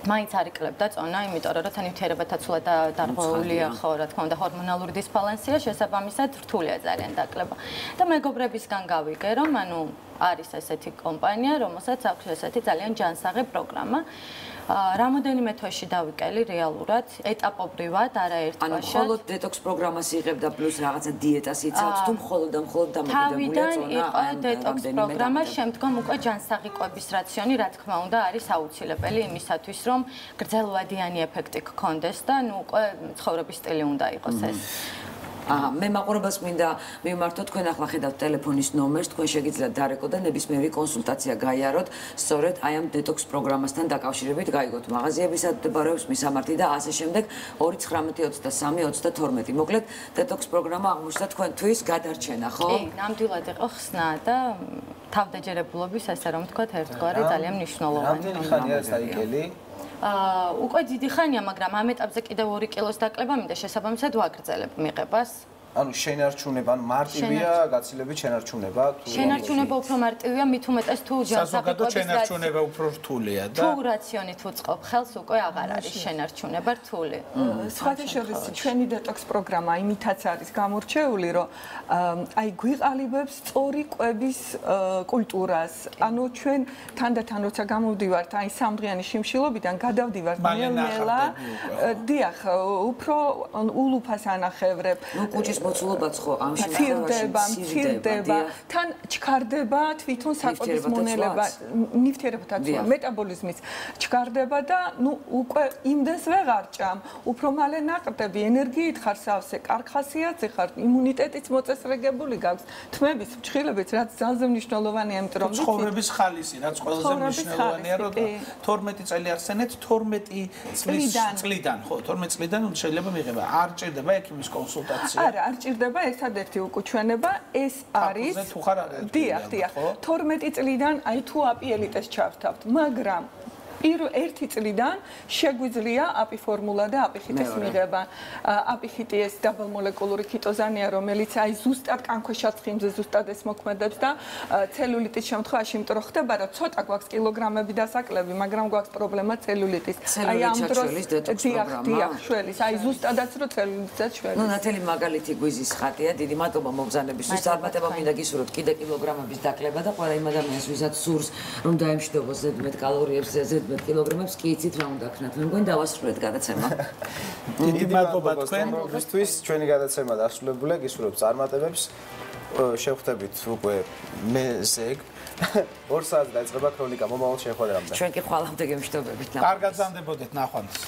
მაინც არ იკლებდა წონა, იმიტომ რომ როცა ნივთიერებათა ცვლა დარღვეულია, ხო, რა თქმა უნდა, ჰორმონალური დისბალანსია, შესაბამისად რთულია ძალიან დაკლება. და მეგობრებისგან გავიგე, რომ ანუ არის ესეთი კომპანია, რომელსაც აქვს ესეთი ძალიან ჯანსაღი პროგრამა. რამოდენიმე თვეში დავიკელი რეალურად, ეტაპობრივად, არაერთ თვეში. ანუ მხოლოდ დეტოქს პროგრამას იღებ და პლუს რაღაცა დიეტას იცავთ, თუ მხოლოდ დამოკიდებულია ზონა. თავიდან იყო დეტოქს პროგრამა, შემდგომ უკვე ჯანსაღი კვების რაციონი, რა თქმა უნდა, არის აუცილებელი იმისათვის, რომ გრძელვადიანი ეფექტი გქონდეს და ნუ უკვე ცხოვრების სტილი უნდა იყოს ეს. მე მაყურებელს მინდა მიმართო, თქვენ ახლა ხედავთ ტელეფონის ნომერს, თქვენ შეგიძლიათ დარეკოთ და ნებისმიერი კონსულტაცია გაიაროთ, სწორედ აი ამ დეტოქს პროგრამასთან დაკავშირებით გაიგოთ მაღაზიებისა მდებარეობს მისამართი და ასე შემდეგ 2192322. მოკლედ დეტოქს პროგრამა აღმოჩნდა თქვენთვის გადარჩენა, ხო? კი, ნამდვილად იყო ხსნა და თავდაჯერებულობის, ასე რომ ვთქვათ, ერთგვარი ძალიან მნიშვნელოვანი. რამდენი ხანია ეს დაიკელი? უკვე დიდი ხანია, მაგრამ ამ ეტაპზე კიდევ 2 კილოს დაკლება მინდა შესაბამისად ვაგრძელებ მიღებას. ანუ შენარჩუნება, ანუ მარტივია გაცილებით შენარჩუნება თუ შენარჩუნება უფრო მარტივია, მით უმეტეს თუ საზოგადო შენარჩუნება უფრო რთულია და თუ რაციონით უწყობ ხელს უკვე აღარ არის შენარჩუნება რთული. სხვათა შორის ჩვენი დეტოქს პროგრამა იმითაც არის გამორჩეული, რომ აი გვიყალიბებს სწორი კვების კულტურას. ანუ ჩვენ თანდათან როცა გამოვდივართ აი სამდღიანი შიმშილობიდან გადავდივართ ნელ-ნელა. დიახ, უფრო ულუფას ანახევრებ. მოცულობაც ხო ამ მცირდება, თან ჩქარდება თვითონ საკვების მონელება, ნივთიერებათა მეტაბოლიზმის ჩქარდება და ნუ უკვე იმდენს ვეღარ ჭამ, უფრო მალე ნაყრდები, ენერგიით ხარ სავსე, კარგ ხასიათზე ხარ, იმუნიტეტიც მოწესრიგებული გაქვს, თმების, ფრჩხილებით, რაც ძალზე მნიშვნელოვანია, იმიტომ რომ ცხოვრების ხალისი, რაც ყველაზე მნიშვნელოვანია, რომ 12 წელი ახსენეთ, 12 წლიდან, ხო, 12 წლიდან შეიძლება მიღება. არ ჭირდება ექიმის კონსულტაცია. არა, არ ჭირდება ერთადერთი უკუჩვენება, ეს არის დიახ, 12 წლიდან აი თუ აპიელიტეს ჩავთავთ, მაგრამ ერთი წლიდან შეგვიძლია აპი ფორმულა და აპიხიტეს მიღება. აპიხიტი ეს დაბალმოლეკულური ქიტოზანია, რომელიც აი ზუსტად კანქვეშა ცხიმზე ზუსტად ეს მოქმედებს და ცელულიტის შემთხვევაში, იმიტომ რომ ხდება, რომ ცოტა გვაქვს კილოგრამები დასაკლები, მაგრამ გვაქვს პრობლემა ცელულიტის. აი ამ დროს დიახ, შველის, აი ზუსტადაც რომ ცელულიტსაც შველის. ნუ ნათელი მაგალითი გვიზის ხატია, დიდი მადლობა მოგზაურობისთვის. წარმატება მინდა გისურვოთ კიდე კილოგრამების დაკლება და ყველა იმ ადამიანს, ვისაც სურს, რომ დაემშვიდობოს ზედმეტ კალორიებს, ზედმეტ კილოგრამებს კი იცით რა უნდა ქნათ. მე მგონი დავასრულეთ გადაცემა. დიდი მადლობა თქვენთვის. ჩვენი გადაცემა დასრულებულია. გისურვებთ წარმატებებს. შევხვდებით უკვე მე ზეგ 2 საათს დაიწყება ქრონიკა მომავალ შეხვედრამდე. ჩვენ კი ხვალამდე გემშვიდობებით. კარგად ზამდებოდეთ ნახვამდის.